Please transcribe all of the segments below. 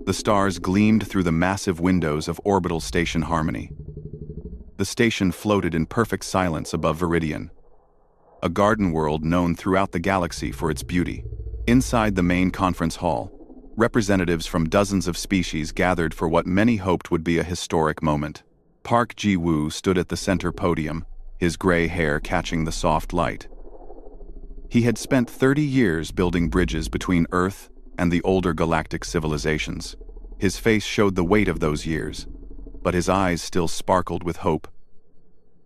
The stars gleamed through the massive windows of orbital station Harmony. The station floated in perfect silence above Viridian, a garden world known throughout the galaxy for its beauty. Inside the main conference hall, representatives from dozens of species gathered for what many hoped would be a historic moment. Park Ji-woo stood at the center podium, his gray hair catching the soft light. He had spent 30 years building bridges between Earth and the older galactic civilizations. His face showed the weight of those years, but his eyes still sparkled with hope.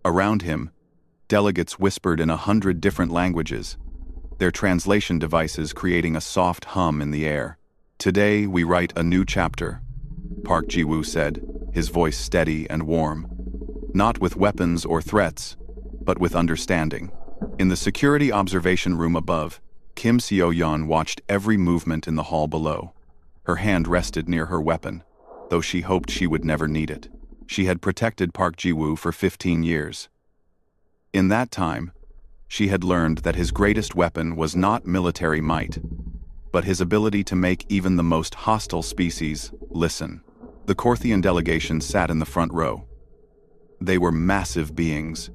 Around him, delegates whispered in 100 different languages, their translation devices creating a soft hum in the air. "Today we write a new chapter," Park Ji-woo said, his voice steady and warm. "Not with weapons or threats, but with understanding." In the security observation room above, Kim Seo-yeon watched every movement in the hall below. Her hand rested near her weapon, though she hoped she would never need it. She had protected Park Ji-woo for 15 years. In that time, she had learned that his greatest weapon was not military might, but his ability to make even the most hostile species listen. The Korthian delegation sat in the front row. They were massive beings,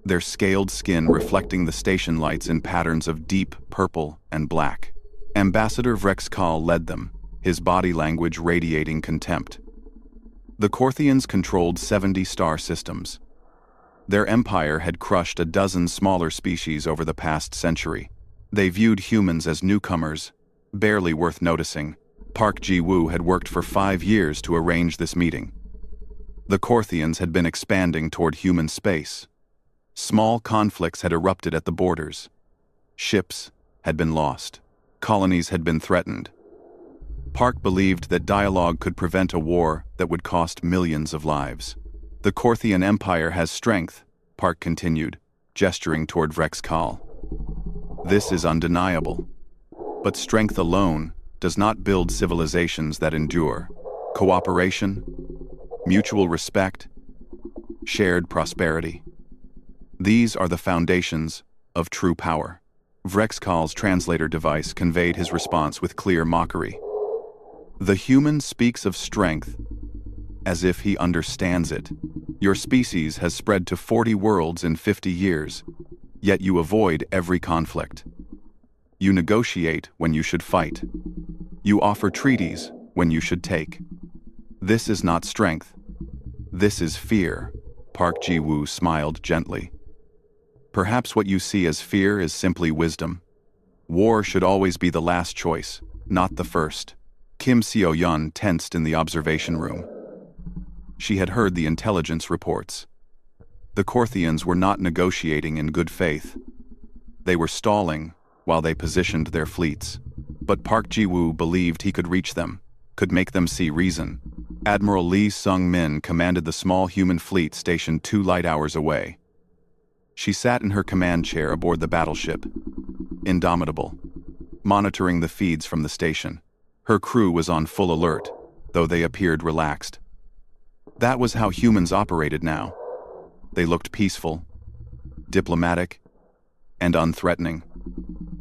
their scaled skin reflecting the station lights in patterns of deep purple and black. Ambassador Vrexkal led them, his body language radiating contempt. The Korthians controlled 70 star systems. Their empire had crushed a dozen smaller species over the past century. They viewed humans as newcomers, barely worth noticing. Park Ji-woo had worked for 5 years to arrange this meeting. The Korthians had been expanding toward human space. Small conflicts had erupted at the borders. Ships had been lost. Colonies had been threatened. Park believed that dialogue could prevent a war that would cost millions of lives. "The Korthian Empire has strength," Park continued, gesturing toward Vrexkal. "This is undeniable. But strength alone does not build civilizations that endure. Cooperation, mutual respect, shared prosperity. These are the foundations of true power." Vrexkal's translator device conveyed his response with clear mockery. "The human speaks of strength as if he understands it. Your species has spread to 40 worlds in 50 years, yet you avoid every conflict. You negotiate when you should fight. You offer treaties when you should take. This is not strength. This is fear." Park Ji-woo smiled gently. "Perhaps what you see as fear is simply wisdom. War should always be the last choice, not the first." Kim Seo-yeon tensed in the observation room. She had heard the intelligence reports. The Korthians were not negotiating in good faith. They were stalling while they positioned their fleets. But Park Ji-woo believed he could reach them, could make them see reason. Admiral Lee Sung-min commanded the small human fleet stationed 2 light hours away. She sat in her command chair aboard the battleship, indomitable, monitoring the feeds from the station. Her crew was on full alert, though they appeared relaxed. That was how humans operated now. They looked peaceful, diplomatic, and unthreatening.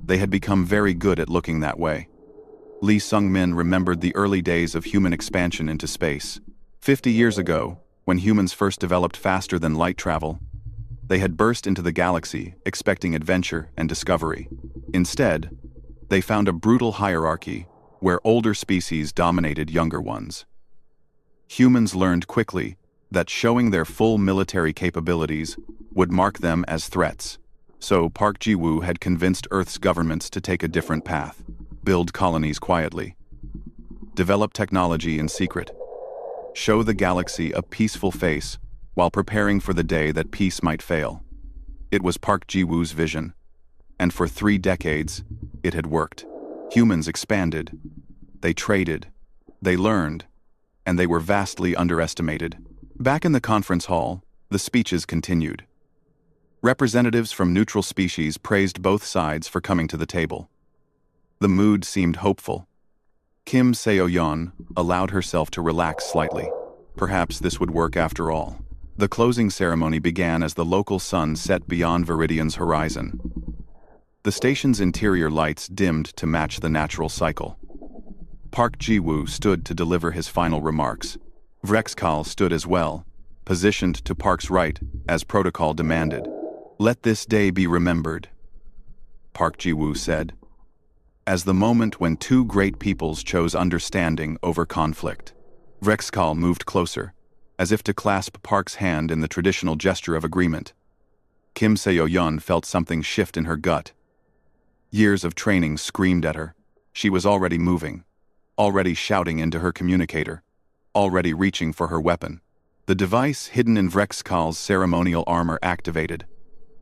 They had become very good at looking that way. Lee Sung-min remembered the early days of human expansion into space. 50 years ago, when humans first developed faster than light travel, they had burst into the galaxy expecting adventure and discovery. Instead, they found a brutal hierarchy where older species dominated younger ones. Humans learned quickly that showing their full military capabilities would mark them as threats. So Park Ji-woo had convinced Earth's governments to take a different path, build colonies quietly, develop technology in secret, show the galaxy a peaceful face while preparing for the day that peace might fail. It was Park Ji-woo's vision, and for 3 decades, it had worked. Humans expanded, they traded, they learned, and they were vastly underestimated. Back in the conference hall, the speeches continued. Representatives from neutral species praised both sides for coming to the table. The mood seemed hopeful. Kim Seo-yeon allowed herself to relax slightly. Perhaps this would work after all. The closing ceremony began as the local sun set beyond Viridian's horizon. The station's interior lights dimmed to match the natural cycle. Park Ji-woo stood to deliver his final remarks. Vrexkal stood as well, positioned to Park's right, as protocol demanded. "Let this day be remembered," Park Ji-woo said, "as the moment when two great peoples chose understanding over conflict." Vrexkal moved closer, as if to clasp Park's hand in the traditional gesture of agreement. Kim Seo-yeon felt something shift in her gut. Years of training screamed at her. She was already moving, already shouting into her communicator, already reaching for her weapon. The device hidden in Vrexkal's ceremonial armor activated.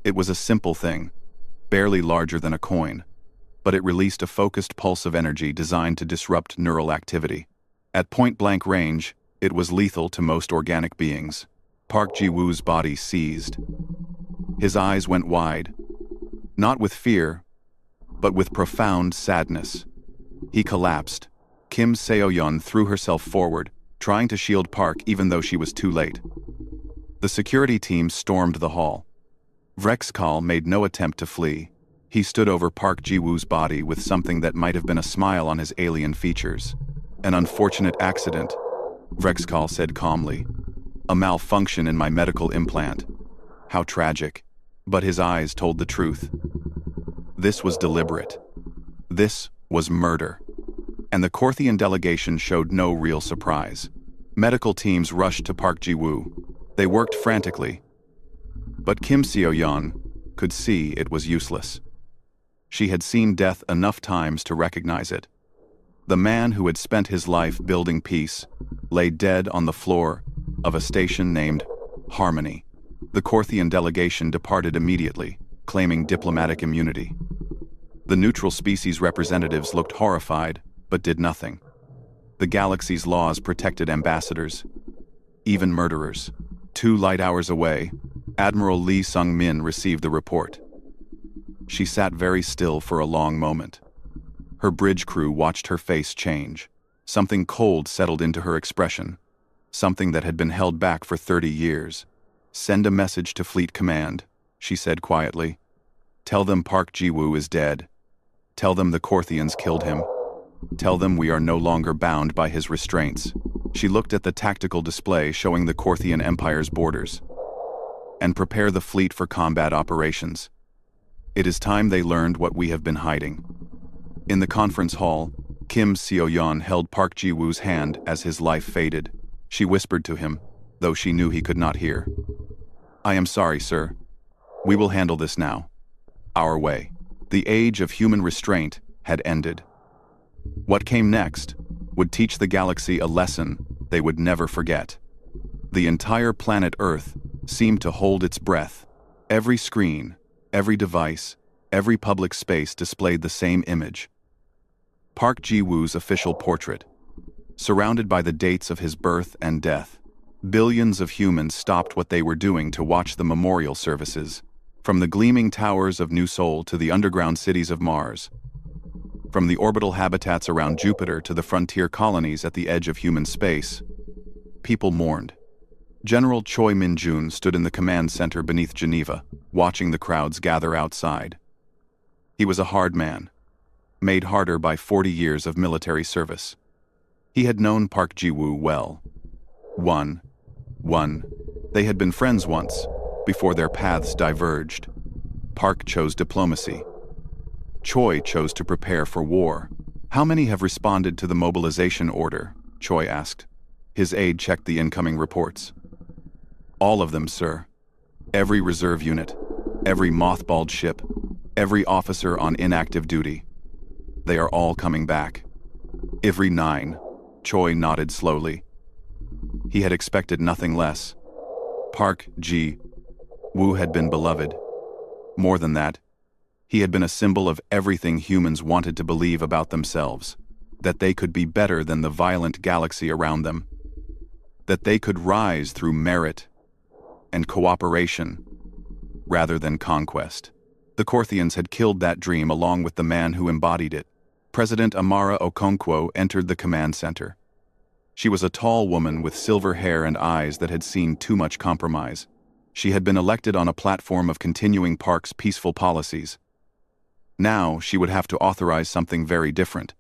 It was a simple thing, barely larger than a coin, but it released a focused pulse of energy designed to disrupt neural activity. At point-blank range, it was lethal to most organic beings. Park Ji-woo's body seized. His eyes went wide, not with fear, but with profound sadness. He collapsed. Kim Seo-yeon threw herself forward, trying to shield Park even though she was too late. The security team stormed the hall. Vrexkal made no attempt to flee. He stood over Park Ji-woo's body with something that might have been a smile on his alien features. "An unfortunate accident," Vrexkal said calmly. "A malfunction in my medical implant. How tragic." But his eyes told the truth. This was deliberate. This was murder. And the Korthian delegation showed no real surprise. Medical teams rushed to Park Ji-woo. They worked frantically. But Kim Seo-yeon could see it was useless. She had seen death enough times to recognize it. The man who had spent his life building peace lay dead on the floor of a station named Harmony. The Korthian delegation departed immediately, claiming diplomatic immunity. The neutral species representatives looked horrified, but did nothing. The galaxy's laws protected ambassadors, even murderers. 2 light hours away, Admiral Lee Sung-min received the report. She sat very still for a long moment. Her bridge crew watched her face change. Something cold settled into her expression, something that had been held back for 30 years. "Send a message to Fleet Command," she said quietly. "Tell them Park Ji-woo is dead. Tell them the Korthians killed him. Tell them we are no longer bound by his restraints." She looked at the tactical display showing the Korthian Empire's borders. "And prepare the fleet for combat operations. It is time they learned what we have been hiding." In the conference hall, Kim Seo-yeon held Park Ji-woo's hand as his life faded. She whispered to him, though she knew he could not hear. "I am sorry, sir. We will handle this now. Our way." The age of human restraint had ended. What came next would teach the galaxy a lesson they would never forget. The entire planet Earth seemed to hold its breath. Every screen, every device, every public space displayed the same image. Park Ji-woo's official portrait, surrounded by the dates of his birth and death. Billions of humans stopped what they were doing to watch the memorial services, from the gleaming towers of New Sol to the underground cities of Mars, from the orbital habitats around Jupiter to the frontier colonies at the edge of human space. People mourned. General Choi Min-jun stood in the command center beneath Geneva, watching the crowds gather outside. He was a hard man, made harder by 40 years of military service. He had known Park Ji-woo well. They had been friends once, before their paths diverged. Park chose diplomacy. Choi chose to prepare for war. "How many have responded to the mobilization order?" Choi asked. His aide checked the incoming reports. "All of them, sir. Every reserve unit, every mothballed ship, every officer on inactive duty. They are all coming back." "Every 9, Choi nodded slowly. He had expected nothing less. Park Ji-woo had been beloved. More than that, he had been a symbol of everything humans wanted to believe about themselves, that they could be better than the violent galaxy around them, that they could rise through merit and cooperation rather than conquest. The Korthians had killed that dream along with the man who embodied it. President Amara Okonkwo entered the command center. She was a tall woman with silver hair and eyes that had seen too much compromise. She had been elected on a platform of continuing Park's peaceful policies. Now she would have to authorize something very different,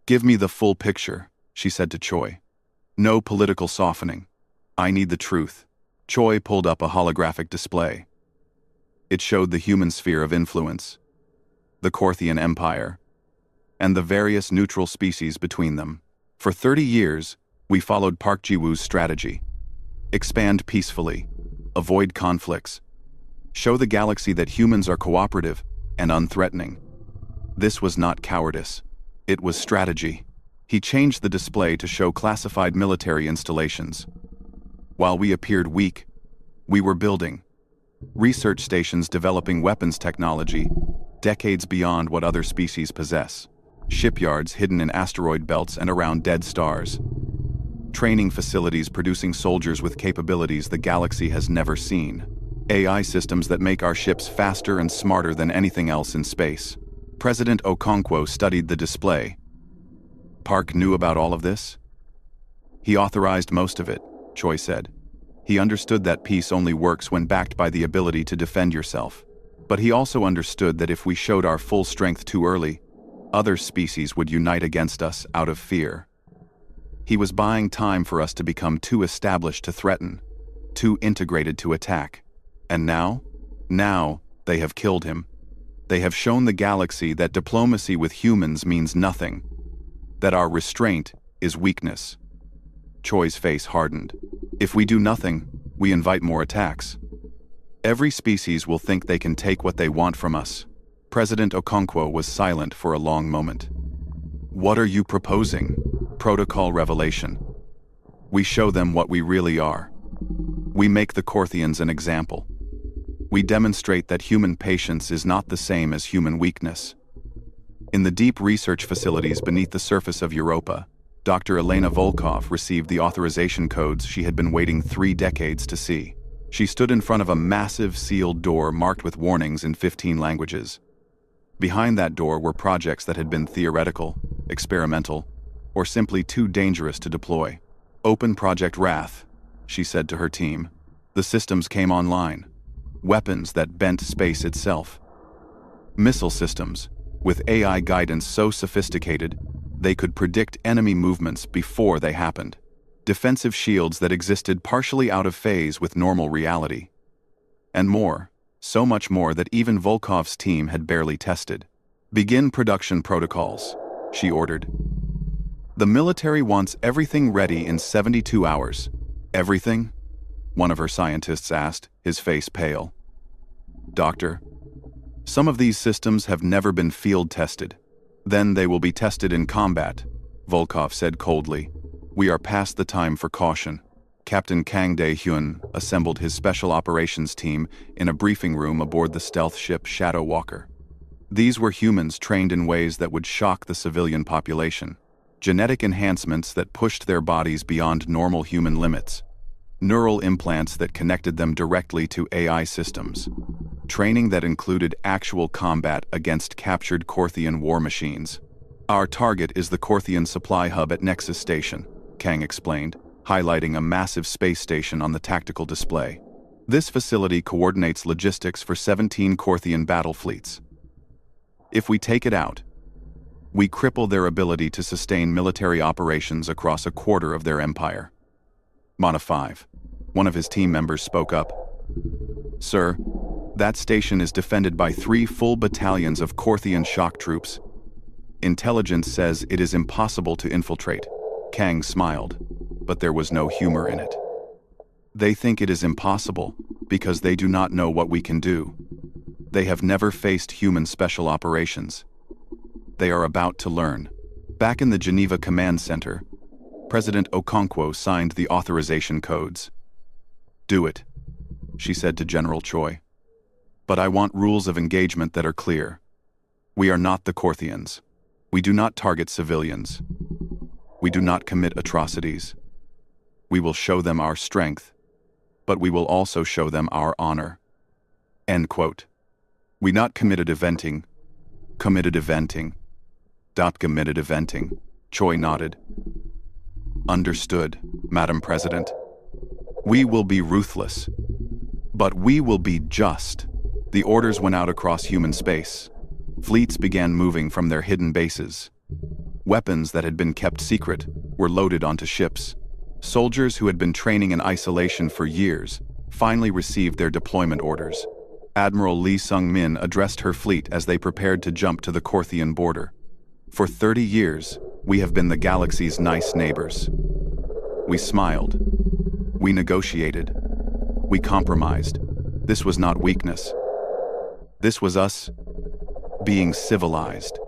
Give me the full picture, she said to Choi. No political softening. I need the truth. Choi pulled up a holographic display. It showed the human sphere of influence, the Korthian Empire, and the various neutral species between them. For 30 years, we followed Park Ji-woo's strategy. Expand peacefully, avoid conflicts, show the galaxy that humans are cooperative and unthreatening. This was not cowardice. It was strategy. He changed the display to show classified military installations. While we appeared weak, we were building. Research stations developing weapons technology, decades beyond what other species possess. Shipyards hidden in asteroid belts and around dead stars. Training facilities producing soldiers with capabilities the galaxy has never seen. AI systems that make our ships faster and smarter than anything else in space. President Okonkwo studied the display. Park knew about all of this? He authorized most of it, Choi said. He understood that peace only works when backed by the ability to defend yourself. But he also understood that if we showed our full strength too early, other species would unite against us out of fear. He was buying time for us to become too established to threaten, too integrated to attack. And now they have killed him. They have shown the galaxy that diplomacy with humans means nothing, that our restraint is weakness. Choi's face hardened. If we do nothing, we invite more attacks. Every species will think they can take what they want from us. President Okonkwo was silent for a long moment. What are you proposing? Protocol revelation. We show them what we really are. We make the Korthians an example. We demonstrate that human patience is not the same as human weakness. In the deep research facilities beneath the surface of Europa, Dr. Elena Volkov received the authorization codes she had been waiting 3 decades to see. She stood in front of a massive sealed door marked with warnings in 15 languages. Behind that door were projects that had been theoretical, experimental, or simply too dangerous to deploy. Open Project Wrath, she said to her team. The systems came online. Weapons that bent space itself. Missile systems, with AI guidance so sophisticated, they could predict enemy movements before they happened. Defensive shields that existed partially out of phase with normal reality. And more, so much more that even Volkov's team had barely tested. Begin production protocols, she ordered. The military wants everything ready in 72 hours. Everything? One of her scientists asked, his face pale. Doctor, some of these systems have never been field tested. Then they will be tested in combat, Volkov said coldly. We are past the time for caution. Captain Kang Dae-hyun assembled his special operations team in a briefing room aboard the stealth ship Shadow Walker. These were humans trained in ways that would shock the civilian population. Genetic enhancements that pushed their bodies beyond normal human limits. Neural implants that connected them directly to AI systems. Training that included actual combat against captured Korthian war machines. Our target is the Korthian supply hub at Nexus Station, Kang explained, highlighting a massive space station on the tactical display. This facility coordinates logistics for 17 Korthian battle fleets. If we take it out, we cripple their ability to sustain military operations across a quarter of their empire. Mana 5. One of his team members spoke up. Sir, that station is defended by 3 full battalions of Korthian shock troops. Intelligence says it is impossible to infiltrate. Kang smiled, but there was no humor in it. They think it is impossible because they do not know what we can do. They have never faced human special operations. They are about to learn. Back in the Geneva Command Center, President Okonkwo signed the authorization codes. Do it, she said to General Choi. But I want rules of engagement that are clear. We are not the Korthians. We do not target civilians. We do not commit atrocities. We will show them our strength, but we will also show them our honor. End quote. We not committed eventing. Committed eventing. Committed eventing. Choi nodded. Understood, Madam President. We will be ruthless, but we will be just. The orders went out across human space. Fleets began moving from their hidden bases. Weapons that had been kept secret were loaded onto ships. Soldiers who had been training in isolation for years finally received their deployment orders. Admiral Lee Sung-min addressed her fleet as they prepared to jump to the Korthian border. For 30 years, we have been the galaxy's nice neighbors. We smiled. We negotiated. We compromised. This was not weakness. This was us being civilized,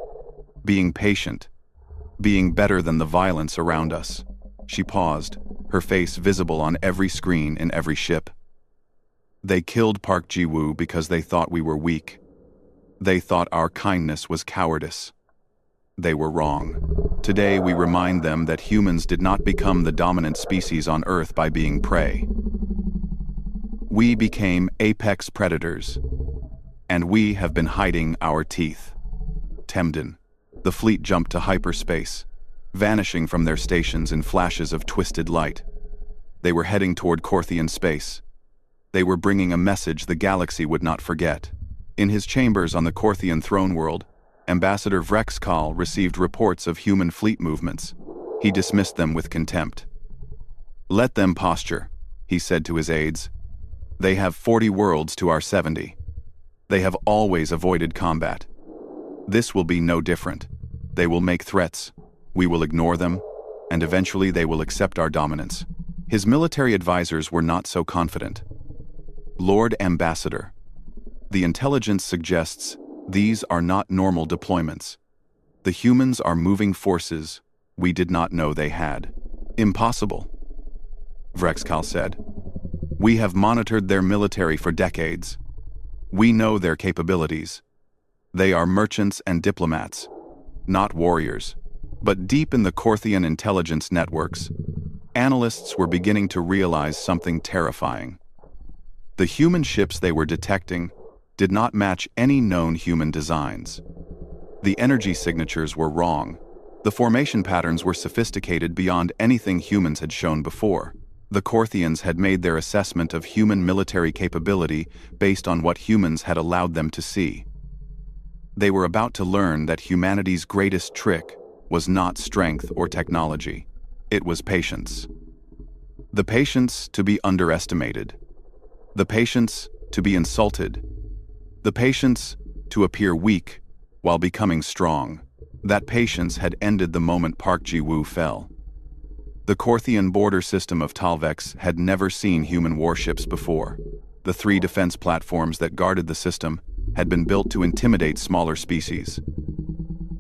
being patient, being better than the violence around us. She paused, her face visible on every screen in every ship. They killed Park Ji-woo because they thought we were weak. They thought our kindness was cowardice. They were wrong. Today we remind them that humans did not become the dominant species on Earth by being prey. We became apex predators, and we have been hiding our teeth. Temden. The fleet jumped to hyperspace, vanishing from their stations in flashes of twisted light. They were heading toward Korthian space. They were bringing a message the galaxy would not forget. In his chambers on the Korthian throne world, Ambassador Vrexkal received reports of human fleet movements. He dismissed them with contempt. "Let them posture," he said to his aides. "They have 40 worlds to our 70. They have always avoided combat. This will be no different. They will make threats. We will ignore them, and eventually they will accept our dominance." His military advisors were not so confident. "Lord Ambassador, the intelligence suggests these are not normal deployments. The humans are moving forces we did not know they had." "Impossible," Vrexkal said. "We have monitored their military for decades. We know their capabilities. They are merchants and diplomats, not warriors." But deep in the Korthian intelligence networks, analysts were beginning to realize something terrifying. The human ships they were detecting did not match any known human designs. The energy signatures were wrong. The formation patterns were sophisticated beyond anything humans had shown before. The Korthians had made their assessment of human military capability based on what humans had allowed them to see. They were about to learn that humanity's greatest trick was not strength or technology. It was patience. The patience to be underestimated. The patience to be insulted. The patience to appear weak while becoming strong. That patience had ended the moment Park Ji-woo fell. The Korthian border system of Talvex had never seen human warships before. The 3 defense platforms that guarded the system had been built to intimidate smaller species.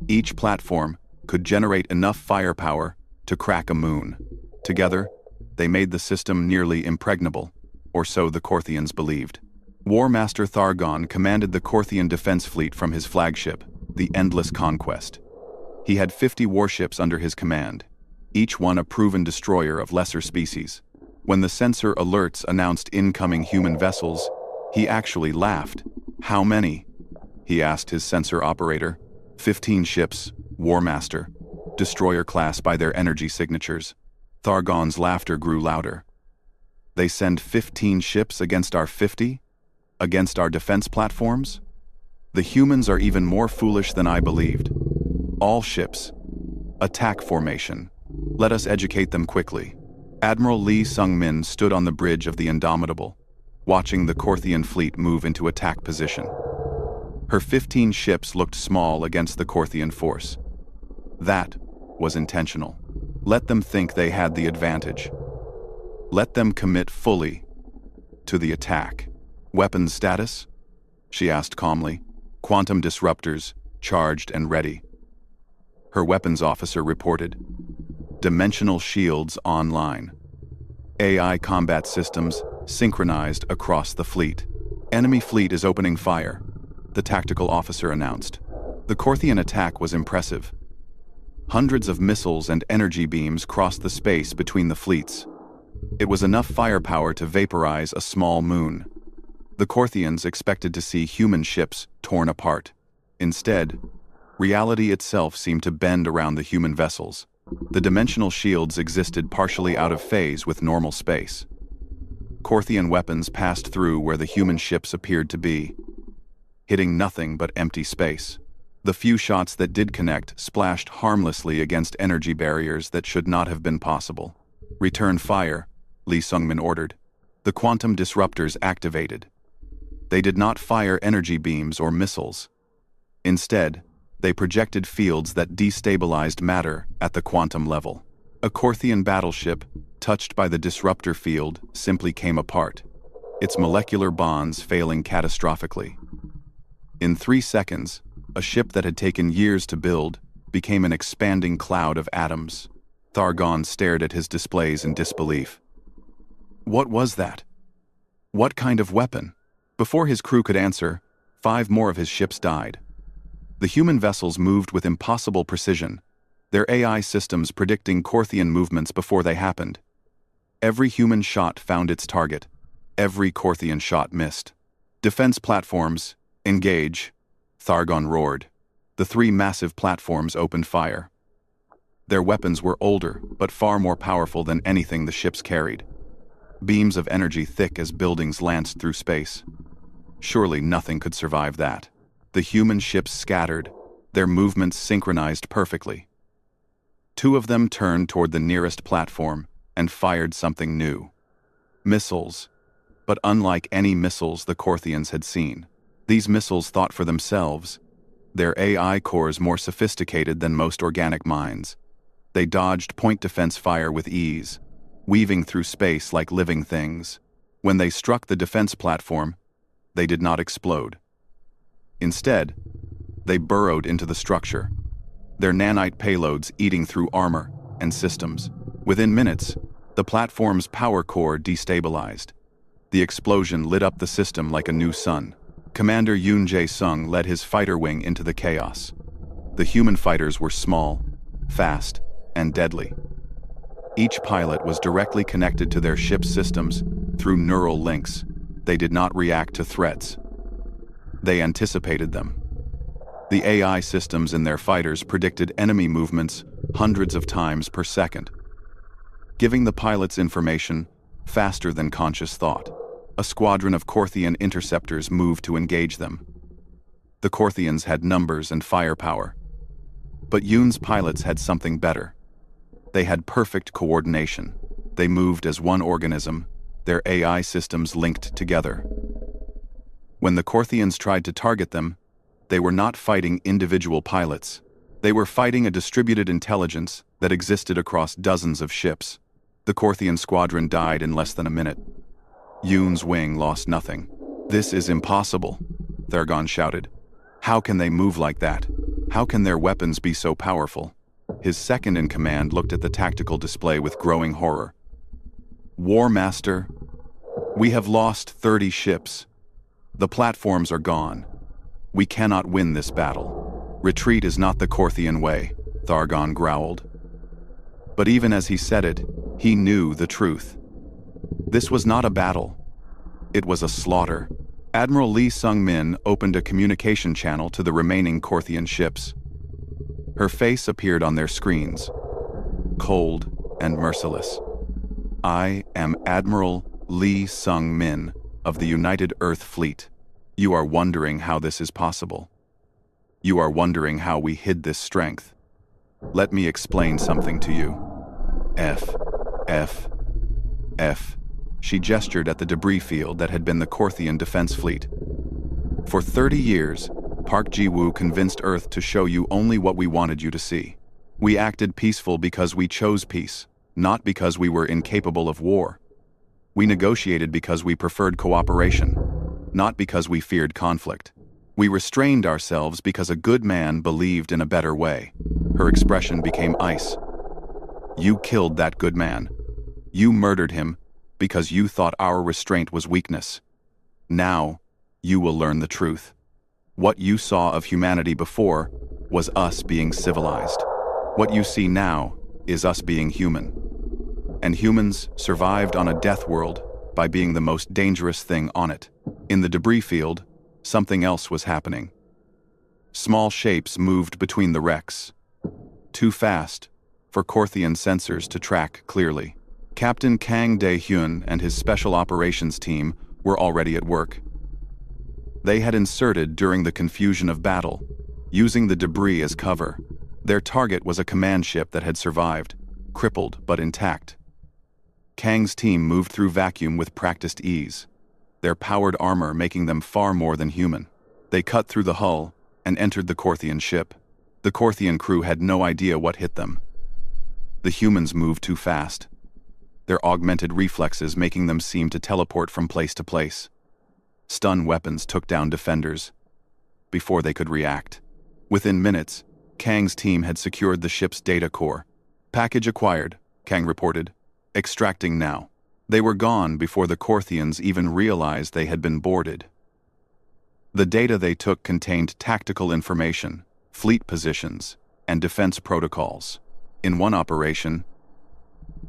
Each platform could generate enough firepower to crack a moon. Together, they made the system nearly impregnable, or so the Korthians believed. War Master Thargon commanded the Korthian defense fleet from his flagship, the Endless Conquest. He had 50 warships under his command, each one a proven destroyer of lesser species. When the sensor alerts announced incoming human vessels, he actually laughed. "How many?" he asked his sensor operator. 15 ships, War Master. Destroyer class by their energy signatures." Thargon's laughter grew louder. "They send 15 ships against our 50? Against our defense platforms? The humans are even more foolish than I believed. All ships. Attack formation. Let us educate them quickly." Admiral Lee Sung-min stood on the bridge of the Indomitable, watching the Korthian fleet move into attack position. Her 15 ships looked small against the Korthian force. That was intentional. Let them think they had the advantage. Let them commit fully to the attack. "Weapons status?" she asked calmly. "Quantum disruptors, charged and ready." Her weapons officer reported. "Dimensional shields online. AI combat systems synchronized across the fleet. Enemy fleet is opening fire," the tactical officer announced. The Korthian attack was impressive. Hundreds of missiles and energy beams crossed the space between the fleets. It was enough firepower to vaporize a small moon. The Korthians expected to see human ships torn apart. Instead, reality itself seemed to bend around the human vessels. The dimensional shields existed partially out of phase with normal space. Korthian weapons passed through where the human ships appeared to be, hitting nothing but empty space. The few shots that did connect splashed harmlessly against energy barriers that should not have been possible. "Return fire," Lee Sung-min ordered. The quantum disruptors activated. They did not fire energy beams or missiles. Instead, they projected fields that destabilized matter at the quantum level. A Korthian battleship, touched by the disruptor field, simply came apart, its molecular bonds failing catastrophically. In 3 seconds, a ship that had taken years to build became an expanding cloud of atoms. Thargon stared at his displays in disbelief. What was that? What kind of weapon? Before his crew could answer, 5 more of his ships died. The human vessels moved with impossible precision, their AI systems predicting Korthian movements before they happened. Every human shot found its target. Every Korthian shot missed. "Defense platforms, engage," Thargon roared. The 3 massive platforms opened fire. Their weapons were older, but far more powerful than anything the ships carried. Beams of energy thick as buildings lanced through space. Surely nothing could survive that. The human ships scattered, their movements synchronized perfectly. 2 of them turned toward the nearest platform and fired something new. Missiles, but unlike any missiles the Korthians had seen. These missiles thought for themselves, their AI cores more sophisticated than most organic minds. They dodged point defense fire with ease, weaving through space like living things. When they struck the defense platform, they did not explode. Instead, they burrowed into the structure, their nanite payloads eating through armor and systems. Within minutes, the platform's power core destabilized. The explosion lit up the system like a new sun. Commander Yoon Jae-sung led his fighter wing into the chaos. The human fighters were small, fast, and deadly. Each pilot was directly connected to their ship's systems through neural links. They did not react to threats. They anticipated them. The AI systems in their fighters predicted enemy movements hundreds of times per second, giving the pilots information faster than conscious thought. A squadron of Korthian interceptors moved to engage them. The Korthians had numbers and firepower. But Yoon's pilots had something better. They had perfect coordination. They moved as one organism, their AI systems linked together. When the Korthians tried to target them, they were not fighting individual pilots. They were fighting a distributed intelligence that existed across dozens of ships. The Korthian squadron died in less than a minute. Yoon's wing lost nothing. "This is impossible," Thargon shouted. "How can they move like that? How can their weapons be so powerful?" His second-in-command looked at the tactical display with growing horror. "War Master, we have lost 30 ships. The platforms are gone. We cannot win this battle. Retreat is not the Korthian way," Thargon growled. But even as he said it, he knew the truth. This was not a battle. It was a slaughter. Admiral Lee Sung-min opened a communication channel to the remaining Korthian ships. Her face appeared on their screens, cold and merciless. "I am Admiral Lee Sung-min of the United Earth Fleet. You are wondering how this is possible. You are wondering how we hid this strength. Let me explain something to you. F. She gestured at the debris field that had been the Korthian defense fleet. "For 30 years, Park Ji-woo convinced Earth to show you only what we wanted you to see. We acted peaceful because we chose peace, not because we were incapable of war. We negotiated because we preferred cooperation, not because we feared conflict. We restrained ourselves because a good man believed in a better way." Her expression became ice. "You killed that good man. You murdered him because you thought our restraint was weakness. Now, you will learn the truth. What you saw of humanity before was us being civilized. What you see now is us being human. And humans survived on a death world by being the most dangerous thing on it." In the debris field, something else was happening. Small shapes moved between the wrecks. Too fast for Korthian sensors to track clearly. Captain Kang Dae-hyun and his special operations team were already at work. They had inserted during the confusion of battle, using the debris as cover. Their target was a command ship that had survived, crippled but intact. Kang's team moved through vacuum with practiced ease, their powered armor making them far more than human. They cut through the hull and entered the Korthian ship. The Korthian crew had no idea what hit them. The humans moved too fast, their augmented reflexes making them seem to teleport from place to place. Stun weapons took down defenders before they could react. Within minutes, Kang's team had secured the ship's data core. "Package acquired," Kang reported. "Extracting now." They were gone before the Korthians even realized they had been boarded. The data they took contained tactical information, fleet positions, and defense protocols. In one operation,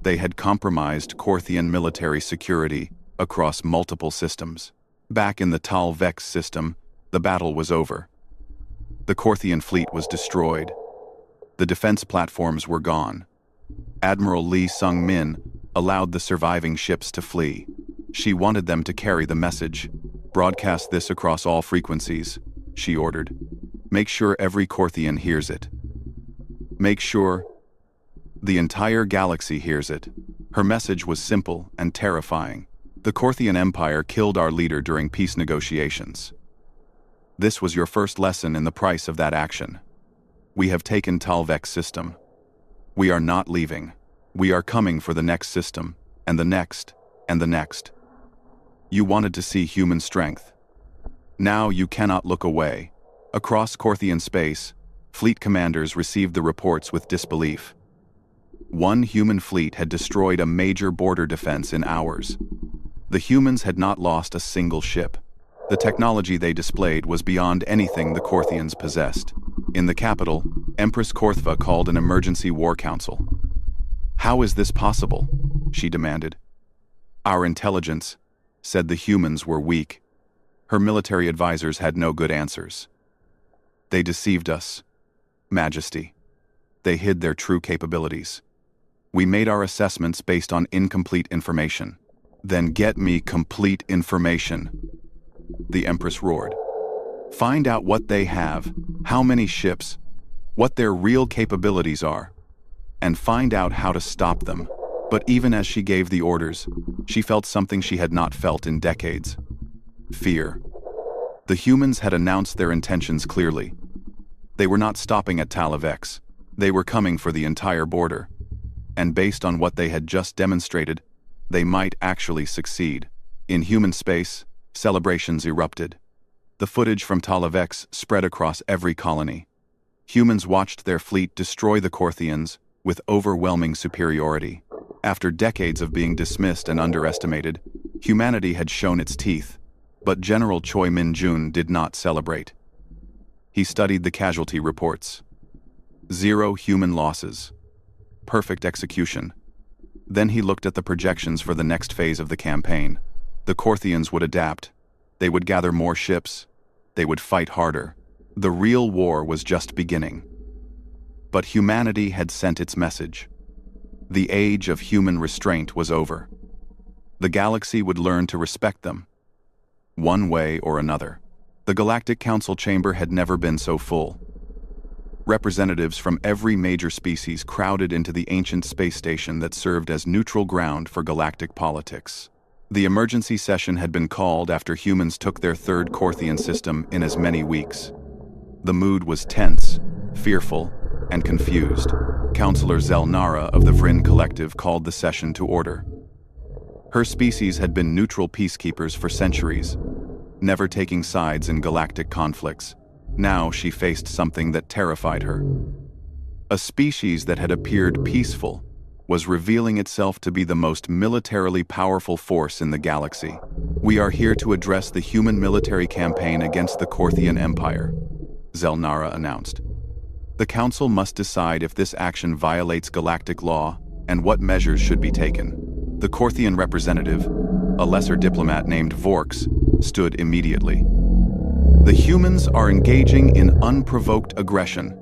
they had compromised Korthian military security across multiple systems. Back in the Tal Vex system, the battle was over. The Korthian fleet was destroyed. The defense platforms were gone. Admiral Lee Sung-min allowed the surviving ships to flee. She wanted them to carry the message. "Broadcast this across all frequencies," she ordered. "Make sure every Korthian hears it. Make sure the entire galaxy hears it." Her message was simple and terrifying. "The Korthian Empire killed our leader during peace negotiations. This was your first lesson in the price of that action. We have taken Tal Vex system. We are not leaving. We are coming for the next system, and the next, and the next. You wanted to see human strength. Now you cannot look away." Across Korthian space, fleet commanders received the reports with disbelief. One human fleet had destroyed a major border defense in hours. The humans had not lost a single ship. The technology they displayed was beyond anything the Korthians possessed. In the capital, Empress Korthva called an emergency war council. "How is this possible?" she demanded. "Our intelligence said the humans were weak." Her military advisors had no good answers. "They deceived us, Majesty. They hid their true capabilities. We made our assessments based on incomplete information." "Then get me complete information," the Empress roared. "Find out what they have, how many ships, what their real capabilities are, and find out how to stop them." But even as she gave the orders, she felt something she had not felt in decades: fear. The humans had announced their intentions clearly. They were not stopping at Tal Vex. They were coming for the entire border. And based on what they had just demonstrated, they might actually succeed. In human space, celebrations erupted. The footage from Tal Vex spread across every colony. Humans watched their fleet destroy the Korthians with overwhelming superiority. After decades of being dismissed and underestimated, humanity had shown its teeth, but General Choi Min-jun did not celebrate. He studied the casualty reports. 0 human losses. Perfect execution. Then he looked at the projections for the next phase of the campaign. The Korthians would adapt. They would gather more ships. They would fight harder. The real war was just beginning. But humanity had sent its message. The age of human restraint was over. The galaxy would learn to respect them, one way or another. The Galactic Council chamber had never been so full. Representatives from every major species crowded into the ancient space station that served as neutral ground for galactic politics. The emergency session had been called after humans took their third Korthian system in as many weeks. The mood was tense, fearful, and confused. Counselor Zelnara of the Vrin Collective called the session to order. Her species had been neutral peacekeepers for centuries, never taking sides in galactic conflicts. Now she faced something that terrified her. A species that had appeared peaceful was revealing itself to be the most militarily powerful force in the galaxy. "We are here to address the human military campaign against the Korthian Empire," Zelnara announced. "The Council must decide if this action violates galactic law and what measures should be taken." The Korthian representative, a lesser diplomat named Vorks, stood immediately. "The humans are engaging in unprovoked aggression.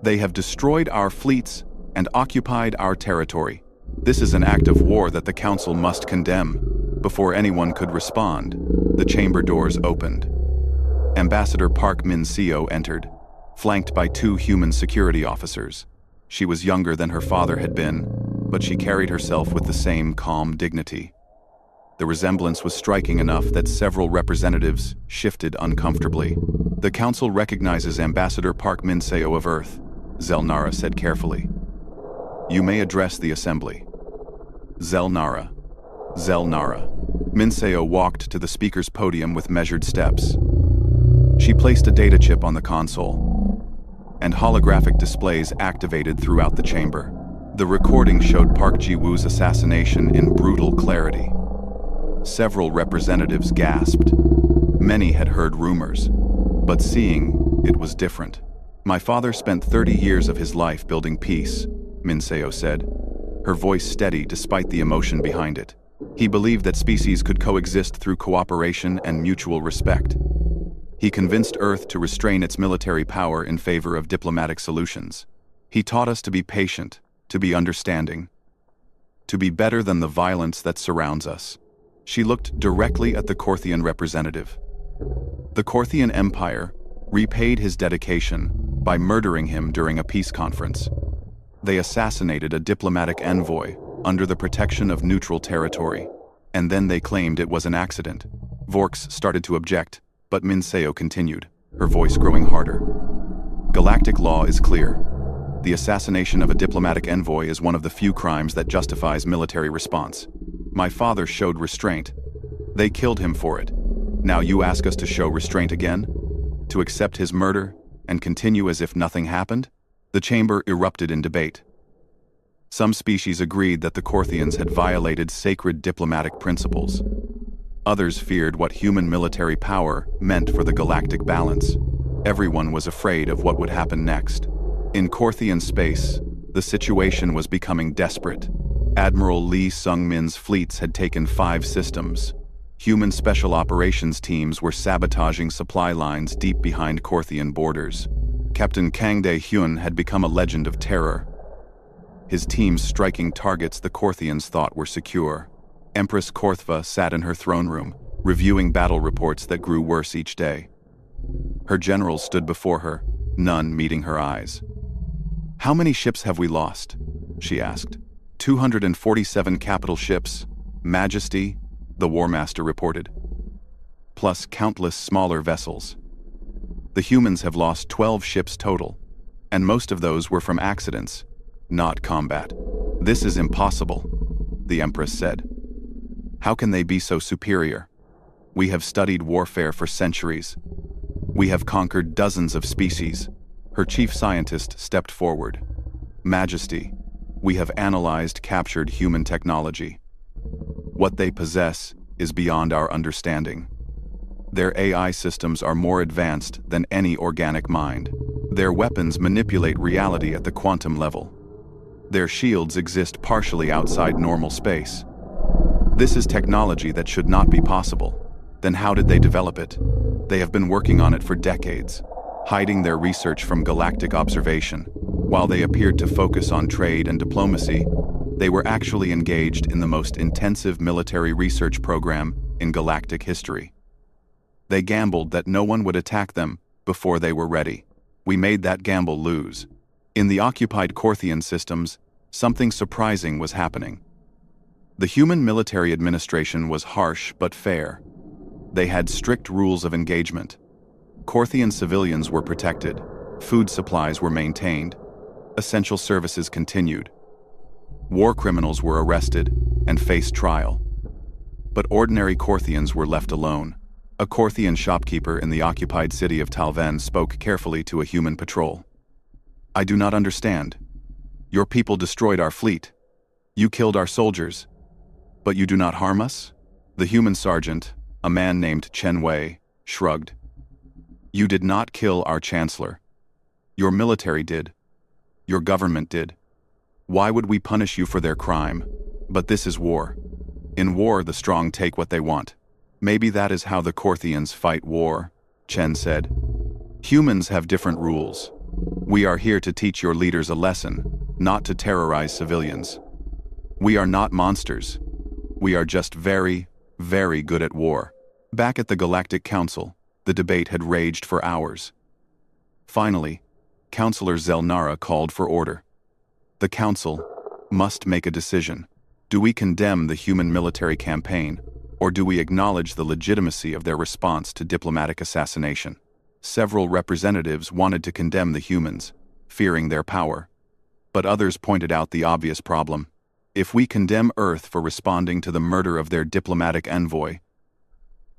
They have destroyed our fleets and occupied our territory. This is an act of war that the Council must condemn." Before anyone could respond, the chamber doors opened. Ambassador Park Min-seo entered. flanked by 2 human security officers. She was younger than her father had been, but she carried herself with the same calm dignity. The resemblance was striking enough that several representatives shifted uncomfortably. "The Council recognizes Ambassador Park Min-seo of Earth," Zelnara said carefully. "You may address the Assembly." Zelnara. Min-seo walked to the speaker's podium with measured steps. She placed a data chip on the console, and holographic displays activated throughout the chamber. The recording showed Park Ji-woo's assassination in brutal clarity. Several representatives gasped. Many had heard rumors, but seeing it was different. "My father spent 30 years of his life building peace," Min-seo said, her voice steady despite the emotion behind it. "He believed that species could coexist through cooperation and mutual respect. He convinced Earth to restrain its military power in favor of diplomatic solutions. He taught us to be patient, to be understanding, to be better than the violence that surrounds us." She looked directly at the Korthian representative. The Korthian Empire repaid his dedication by murdering him during a peace conference. They assassinated a diplomatic envoy under the protection of neutral territory, and then they claimed it was an accident. Vorks started to object, but Min-seo continued, her voice growing harder. "Galactic law is clear. The assassination of a diplomatic envoy is one of the few crimes that justifies military response. My father showed restraint. They killed him for it. Now you ask us to show restraint again? To accept his murder and continue as if nothing happened?" The chamber erupted in debate. Some species agreed that the Korthians had violated sacred diplomatic principles. Others feared what human military power meant for the galactic balance. Everyone was afraid of what would happen next. In Korthian space, the situation was becoming desperate. Admiral Lee Sung-min's fleets had taken 5 systems. Human special operations teams were sabotaging supply lines deep behind Korthian borders. Captain Kang Dae-hyun had become a legend of terror, his teams striking targets the Korthians thought were secure. Empress Korthva sat in her throne room, reviewing battle reports that grew worse each day. Her generals stood before her, none meeting her eyes. "How many ships have we lost?" she asked. 247 capital ships, Majesty," the War Master reported, "plus countless smaller vessels. The humans have lost 12 ships total, and most of those were from accidents, not combat." "This is impossible," the Empress said. "How can they be so superior? We have studied warfare for centuries. We have conquered dozens of species." Her chief scientist stepped forward. "Majesty, we have analyzed captured human technology. What they possess is beyond our understanding. Their AI systems are more advanced than any organic mind. Their weapons manipulate reality at the quantum level. Their shields exist partially outside normal space. This is technology that should not be possible. Then how did they develop it? They have been working on it for decades, hiding their research from galactic observation. While they appeared to focus on trade and diplomacy, they were actually engaged in the most intensive military research program in galactic history. They gambled that no one would attack them before they were ready. We made that gamble lose. In the occupied Korthian systems, something surprising was happening. The human military administration was harsh but fair. They had strict rules of engagement. Korthian civilians were protected, food supplies were maintained, essential services continued. War criminals were arrested and faced trial. But ordinary Korthians were left alone. A Korthian shopkeeper in the occupied city of Talven spoke carefully to a human patrol. "I do not understand. Your people destroyed our fleet. You killed our soldiers. But you do not harm us?" The human sergeant, a man named Chen Wei, shrugged. "You did not kill our chancellor. Your military did. Your government did. Why would we punish you for their crime? But this is war. In war, the strong take what they want. Maybe that is how the Korthians fight war," Chen said. "Humans have different rules. We are here to teach your leaders a lesson, not to terrorize civilians. We are not monsters. We are just very, very good at war." Back at the Galactic Council, the debate had raged for hours. Finally, Counselor Zelnara called for order. The Council must make a decision. Do we condemn the human military campaign, or do we acknowledge the legitimacy of their response to diplomatic assassination? Several representatives wanted to condemn the humans, fearing their power. But others pointed out the obvious problem. If we condemn Earth for responding to the murder of their diplomatic envoy,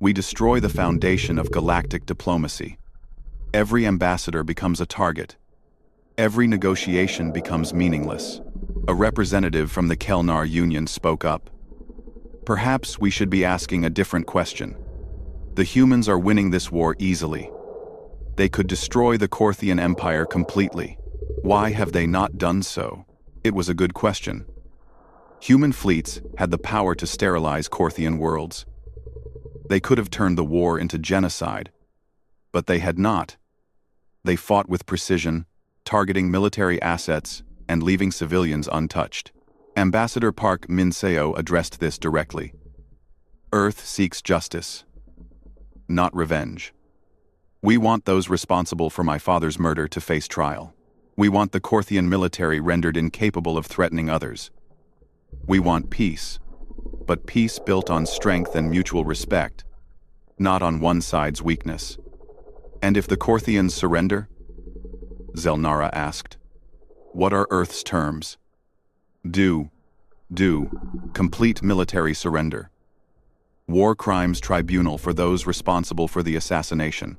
we destroy the foundation of galactic diplomacy. Every ambassador becomes a target. Every negotiation becomes meaningless. A representative from the Kelnar Union spoke up. Perhaps we should be asking a different question. The humans are winning this war easily. They could destroy the Korthian Empire completely. Why have they not done so? It was a good question. Human fleets had the power to sterilize Korthian worlds. They could have turned the war into genocide, but they had not. They fought with precision, targeting military assets and leaving civilians untouched. Ambassador Park Min-seo addressed this directly. Earth seeks justice, not revenge. We want those responsible for my father's murder to face trial. We want the Korthian military rendered incapable of threatening others. We want peace, but peace built on strength and mutual respect, not on one side's weakness. And if the Korthians surrender? Zelnara asked. What are Earth's terms? Do. Complete military surrender. War crimes tribunal for those responsible for the assassination.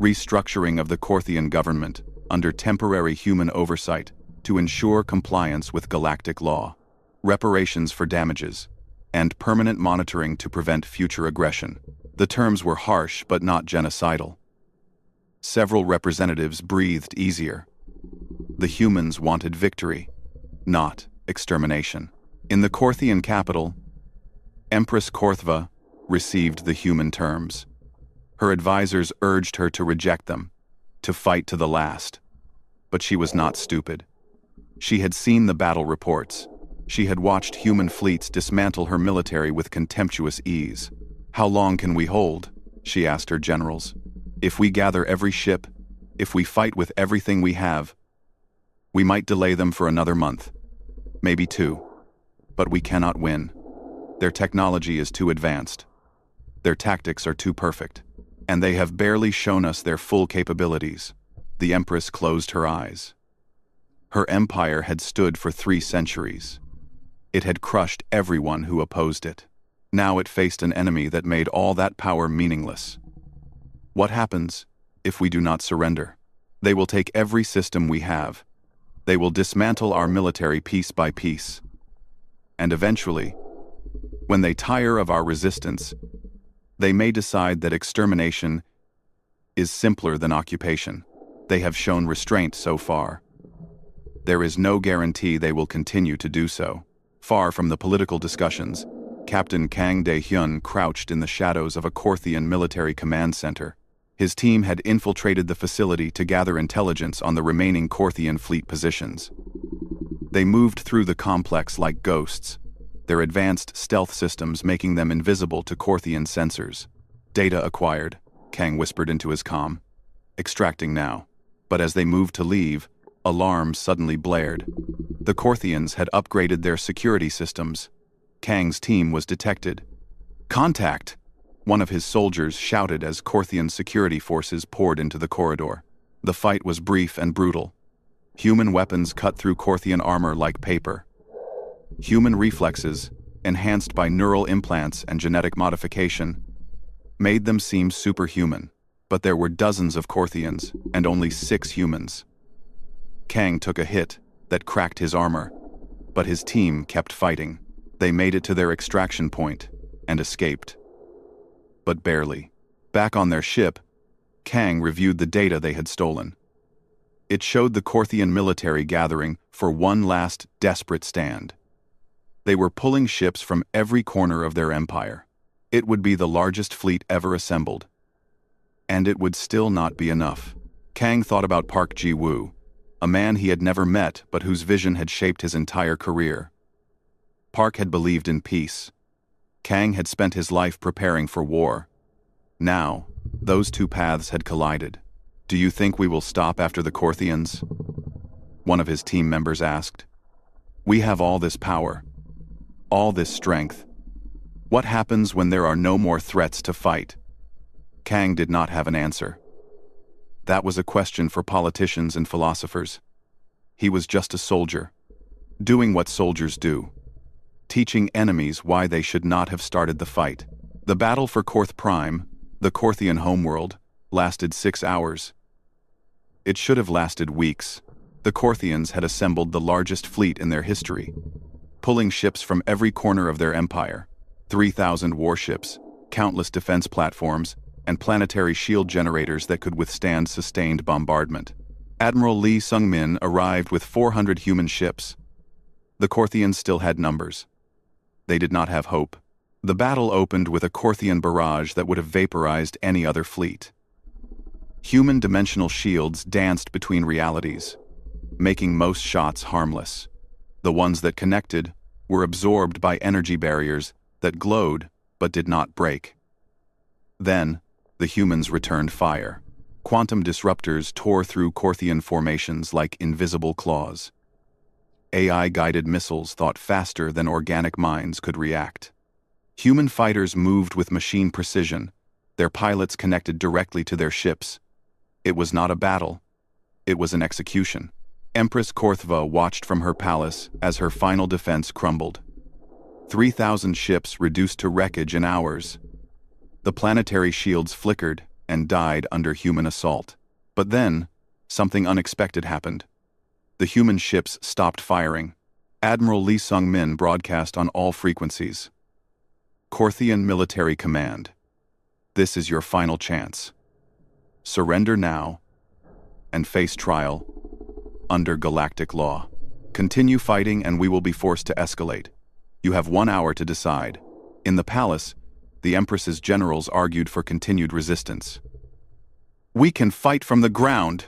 Restructuring of the Korthian government under temporary human oversight to ensure compliance with galactic law. Reparations for damages, and permanent monitoring to prevent future aggression. The terms were harsh but not genocidal. Several representatives breathed easier. The humans wanted victory, not extermination. In the Korthian capital, Empress Korthva received the human terms. Her advisors urged her to reject them, to fight to the last. But she was not stupid. She had seen the battle reports. She had watched human fleets dismantle her military with contemptuous ease. How long can we hold? She asked her generals. If we gather every ship, if we fight with everything we have, we might delay them for another month, maybe 2. But we cannot win. Their technology is too advanced. Their tactics are too perfect. And they have barely shown us their full capabilities. The Empress closed her eyes. Her empire had stood for 3 centuries. It had crushed everyone who opposed it. Now it faced an enemy that made all that power meaningless. What happens if we do not surrender? They will take every system we have. They will dismantle our military piece by piece. And eventually, when they tire of our resistance, they may decide that extermination is simpler than occupation. They have shown restraint so far. There is no guarantee they will continue to do so. Far from the political discussions, Captain Kang Dae-hyun crouched in the shadows of a Korthian military command center. His team had infiltrated the facility to gather intelligence on the remaining Korthian fleet positions. They moved through the complex like ghosts, their advanced stealth systems making them invisible to Korthian sensors. Data acquired, Kang whispered into his comm. Extracting now. But as they moved to leave, alarms suddenly blared. The Korthians had upgraded their security systems. Kang's team was detected. Contact! One of his soldiers shouted as Korthian security forces poured into the corridor. The fight was brief and brutal. Human weapons cut through Korthian armor like paper. Human reflexes, enhanced by neural implants and genetic modification, made them seem superhuman. But there were dozens of Korthians and only 6 humans. Kang took a hit that cracked his armor, but his team kept fighting. They made it to their extraction point and escaped. But barely. Back on their ship, Kang reviewed the data they had stolen. It showed the Korthian military gathering for one last desperate stand. They were pulling ships from every corner of their empire. It would be the largest fleet ever assembled. And it would still not be enough. Kang thought about Park Ji-woo, a man he had never met but whose vision had shaped his entire career. Park had believed in peace. Kang had spent his life preparing for war. Now, those 2 paths had collided. "Do you think we will stop after the Korthians?" one of his team members asked. "We have all this power, all this strength. What happens when there are no more threats to fight?" Kang did not have an answer. That was a question for politicians and philosophers. He was just a soldier, doing what soldiers do, teaching enemies why they should not have started the fight. The battle for Korth Prime, the Korthian homeworld, lasted 6 hours. It should have lasted weeks. The Korthians had assembled the largest fleet in their history, pulling ships from every corner of their empire, 3,000 warships, countless defense platforms, and planetary shield generators that could withstand sustained bombardment. Admiral Lee Sung-min arrived with 400 human ships. The Korthians still had numbers. They did not have hope. The battle opened with a Korthian barrage that would have vaporized any other fleet. Human dimensional shields danced between realities, making most shots harmless. The ones that connected were absorbed by energy barriers that glowed but did not break. Then, the humans returned fire. Quantum disruptors tore through Korthian formations like invisible claws. AI-guided missiles thought faster than organic minds could react. Human fighters moved with machine precision, their pilots connected directly to their ships. It was not a battle. It was an execution. Empress Korthva watched from her palace as her final defense crumbled. 3,000 ships reduced to wreckage in hours. The planetary shields flickered and died under human assault. But then, something unexpected happened. The human ships stopped firing. Admiral Lee Sung-min broadcast on all frequencies. "Korthian Military Command. This is your final chance. Surrender now and face trial under galactic law. Continue fighting and we will be forced to escalate. You have 1 hour to decide." In the palace, the Empress's generals argued for continued resistance. "We can fight from the ground.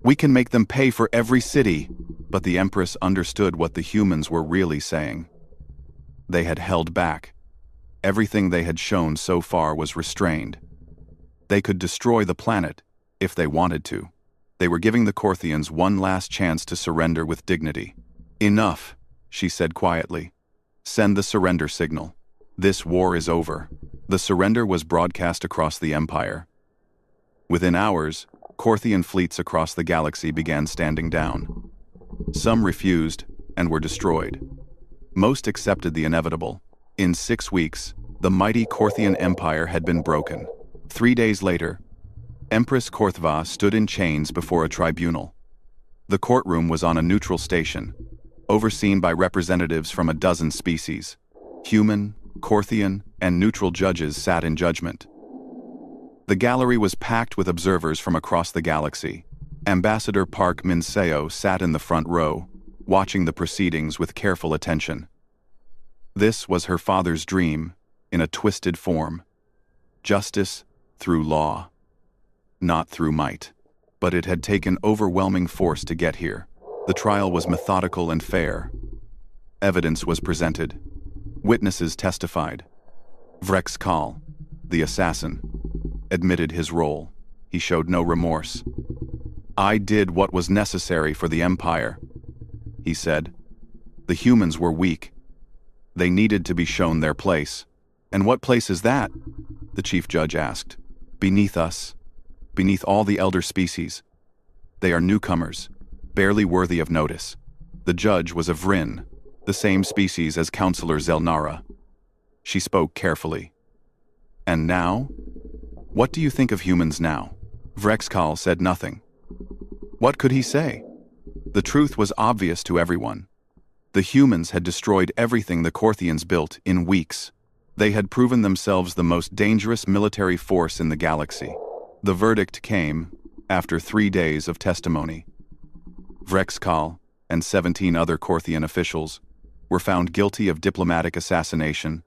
We can make them pay for every city." But the Empress understood what the humans were really saying. They had held back. Everything they had shown so far was restrained. They could destroy the planet if they wanted to. They were giving the Korthians one last chance to surrender with dignity. "Enough," she said quietly. "Send the surrender signal. This war is over." The surrender was broadcast across the Empire. Within hours, Korthian fleets across the galaxy began standing down. Some refused and were destroyed. Most accepted the inevitable. In 6 weeks, the mighty Korthian Empire had been broken. 3 days later, Empress Korthva stood in chains before a tribunal. The courtroom was on a neutral station, overseen by representatives from a dozen species. Human, Korthian, and neutral judges sat in judgment. The gallery was packed with observers from across the galaxy. Ambassador Park Min-seo sat in the front row, watching the proceedings with careful attention. This was her father's dream, in a twisted form. Justice through law, not through might. But it had taken overwhelming force to get here. The trial was methodical and fair. Evidence was presented. Witnesses testified. Vrex Kal, the assassin, admitted his role. He showed no remorse. "I did what was necessary for the Empire," he said. "The humans were weak. They needed to be shown their place." "And what place is that?" the chief judge asked. "Beneath us. Beneath all the elder species. They are newcomers, barely worthy of notice." The judge was a Vryn, the same species as Counselor Zelnara. She spoke carefully. "And now? What do you think of humans now?" Vrexkal said nothing. What could he say? The truth was obvious to everyone. The humans had destroyed everything the Korthians built in weeks. They had proven themselves the most dangerous military force in the galaxy. The verdict came after 3 days of testimony. Vrexkal and 17 other Korthian officials were found guilty of diplomatic assassination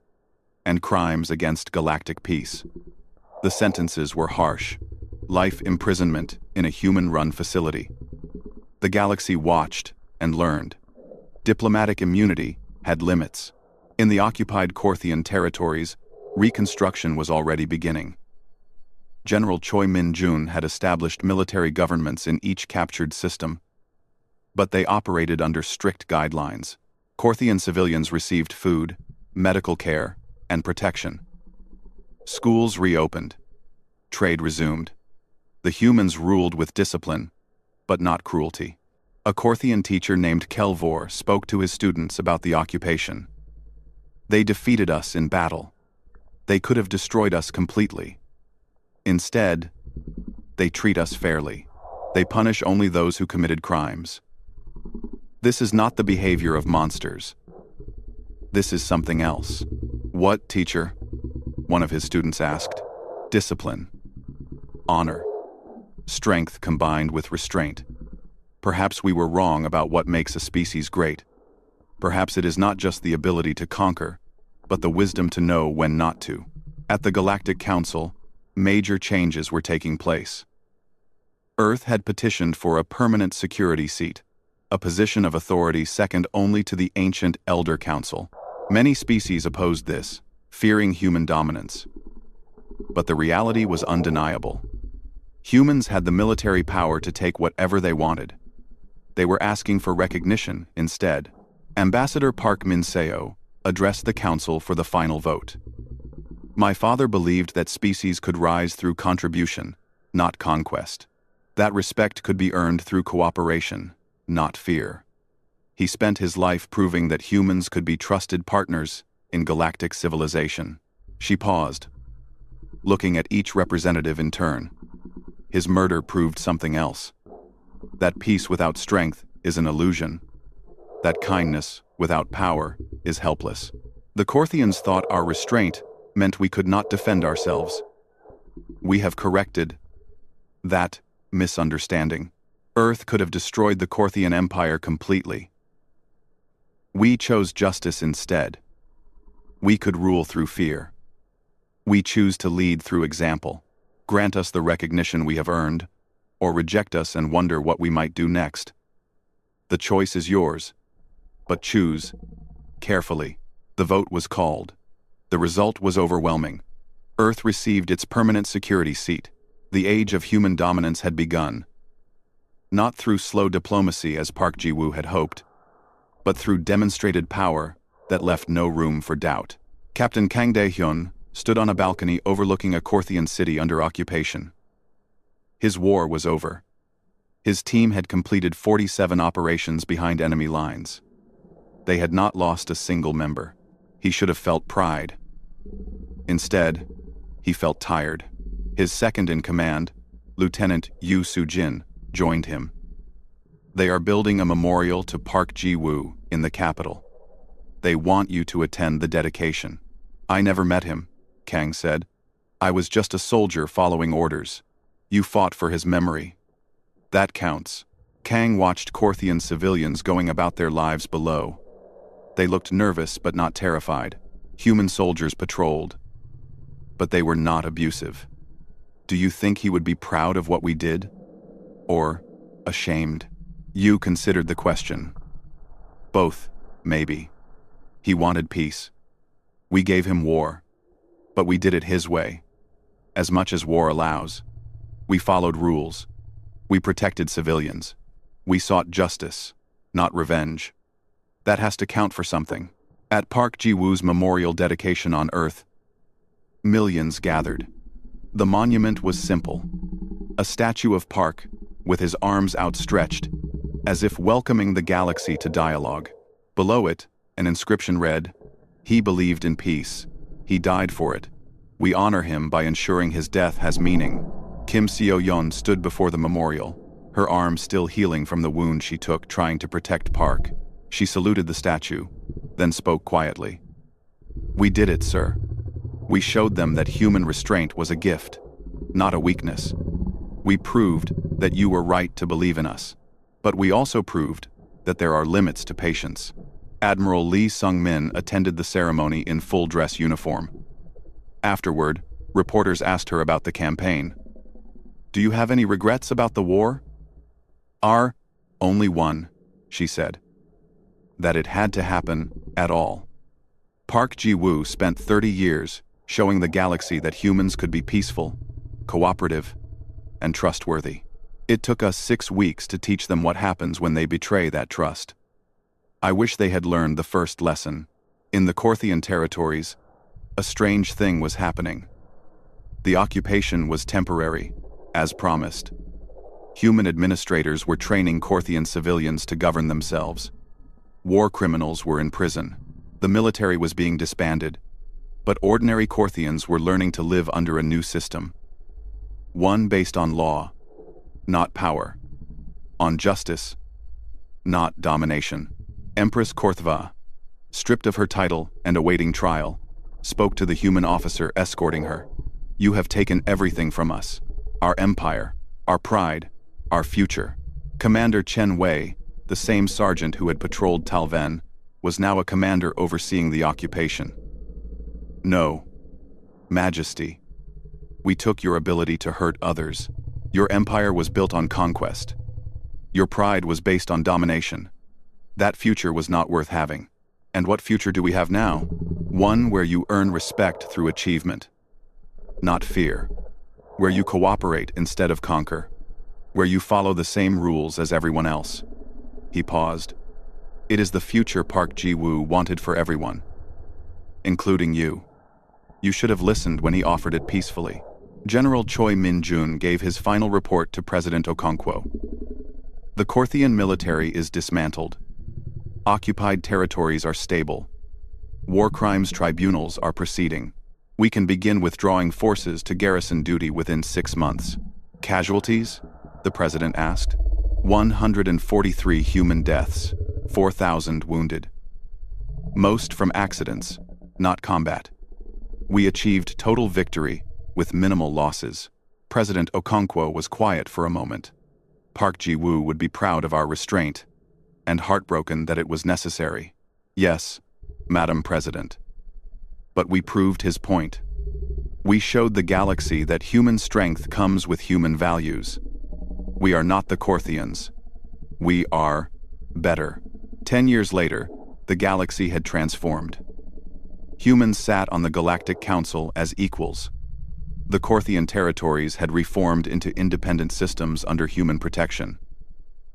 and crimes against galactic peace. The sentences were harsh: life imprisonment in a human-run facility. The galaxy watched and learned. Diplomatic immunity had limits. In the occupied Korthian territories, reconstruction was already beginning. General Choi Min-jun had established military governments in each captured system, but they operated under strict guidelines. Korthian civilians received food, medical care, and protection. Schools reopened. Trade resumed. The humans ruled with discipline, but not cruelty. A Korthian teacher named Kelvor spoke to his students about the occupation. They defeated us in battle. They could have destroyed us completely. Instead, they treat us fairly. They punish only those who committed crimes. This is not the behavior of monsters. This is something else. What, teacher? One of his students asked. Discipline. Honor. Strength combined with restraint. Perhaps we were wrong about what makes a species great. Perhaps it is not just the ability to conquer, but the wisdom to know when not to. At the Galactic Council, major changes were taking place. Earth had petitioned for a permanent security seat, a position of authority second only to the ancient Elder Council. Many species opposed this, fearing human dominance. But the reality was undeniable. Humans had the military power to take whatever they wanted. They were asking for recognition instead. Ambassador Park Min-seo addressed the council for the final vote. My father believed that species could rise through contribution, not conquest. That respect could be earned through cooperation, not fear. He spent his life proving that humans could be trusted partners in galactic civilization. She paused, looking at each representative in turn. His murder proved something else. That peace without strength is an illusion. That kindness without power is helpless. The Korthians thought our restraint meant we could not defend ourselves. We have corrected that misunderstanding. Earth could have destroyed the Korthian Empire completely. We chose justice instead. We could rule through fear. We choose to lead through example. Grant us the recognition we have earned, or reject us and wonder what we might do next. The choice is yours, but choose carefully. The vote was called. The result was overwhelming. Earth received its permanent security seat. The age of human dominance had begun. Not through slow diplomacy as Park Ji-woo had hoped, but through demonstrated power that left no room for doubt. Captain Kang Dae-hyun stood on a balcony overlooking a Korthian city under occupation. His war was over. His team had completed 47 operations behind enemy lines. They had not lost a single member. He should have felt pride. Instead, he felt tired. His second-in-command, Lieutenant Yu Soo-jin, joined him. They are building a memorial to Park Ji-woo in the capital. They want you to attend the dedication. I never met him, Kang said. I was just a soldier following orders. You fought for his memory. That counts. Kang watched Korthian civilians going about their lives below. They looked nervous but not terrified. Human soldiers patrolled. But they were not abusive. Do you think he would be proud of what we did? Or ashamed? You considered the question. Both, maybe. He wanted peace. We gave him war. But we did it his way. As much as war allows. We followed rules. We protected civilians. We sought justice, not revenge. That has to count for something. At Park Ji-woo's memorial dedication on Earth, millions gathered. The monument was simple. A statue of Park, with his arms outstretched, as if welcoming the galaxy to dialogue. Below it, an inscription read, "He believed in peace. He died for it. We honor him by ensuring his death has meaning." Kim Seo-yeon stood before the memorial, her arm still healing from the wound she took trying to protect Park. She saluted the statue, then spoke quietly. "We did it, sir. We showed them that human restraint was a gift, not a weakness. We proved that you were right to believe in us. But we also proved that there are limits to patience." Admiral Lee Sung-min attended the ceremony in full-dress uniform. Afterward, reporters asked her about the campaign. "Do you have any regrets about the war?" Only one," she said. "That it had to happen at all." Park Ji-woo spent 30 years showing the galaxy that humans could be peaceful, cooperative, and trustworthy. It took us 6 weeks to teach them what happens when they betray that trust. I wish they had learned the first lesson. In the Korthian territories, a strange thing was happening. The occupation was temporary, as promised. Human administrators were training Korthian civilians to govern themselves. War criminals were in prison. The military was being disbanded. But ordinary Korthians were learning to live under a new system. One based on law, not power. On justice, not domination. Empress Korthva, stripped of her title and awaiting trial, spoke to the human officer escorting her. "You have taken everything from us. Our empire, our pride, our future." Commander Chen Wei, the same sergeant who had patrolled Talven, was now a commander overseeing the occupation. "No, Majesty. We took your ability to hurt others. Your empire was built on conquest. Your pride was based on domination. That future was not worth having. And what future do we have now? One where you earn respect through achievement, not fear. Where you cooperate instead of conquer. Where you follow the same rules as everyone else." He paused. "It is the future Park Ji-woo wanted for everyone, including you. You should have listened when he offered it peacefully." General Choi Min-jun gave his final report to President Okonkwo. "The Korthian military is dismantled. Occupied territories are stable. War crimes tribunals are proceeding. We can begin withdrawing forces to garrison duty within 6 months." "Casualties?" the president asked. 143 human deaths, 4,000 wounded. Most from accidents, not combat. We achieved total victory with minimal losses. President Okonkwo was quiet for a moment. Park Ji-woo would be proud of our restraint, and heartbroken that it was necessary. "Yes, Madam President. But we proved his point. We showed the galaxy that human strength comes with human values. We are not the Korthians. We are better." 10 years later, the galaxy had transformed. Humans sat on the Galactic Council as equals. The Korthian territories had reformed into independent systems under human protection.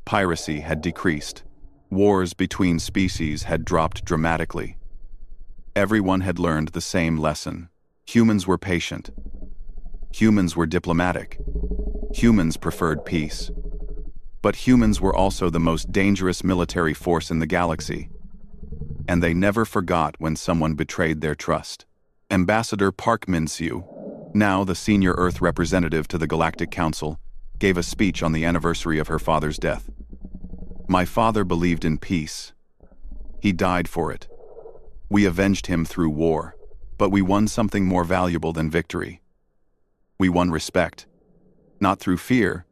Piracy had decreased. Wars between species had dropped dramatically. Everyone had learned the same lesson. Humans were patient. Humans were diplomatic. Humans preferred peace. But humans were also the most dangerous military force in the galaxy. And they never forgot when someone betrayed their trust. Ambassador Park Min-soo, now the senior Earth representative to the Galactic Council, gave a speech on the anniversary of her father's death. "My father believed in peace. He died for it. We avenged him through war, but we won something more valuable than victory. We won respect, not through fear,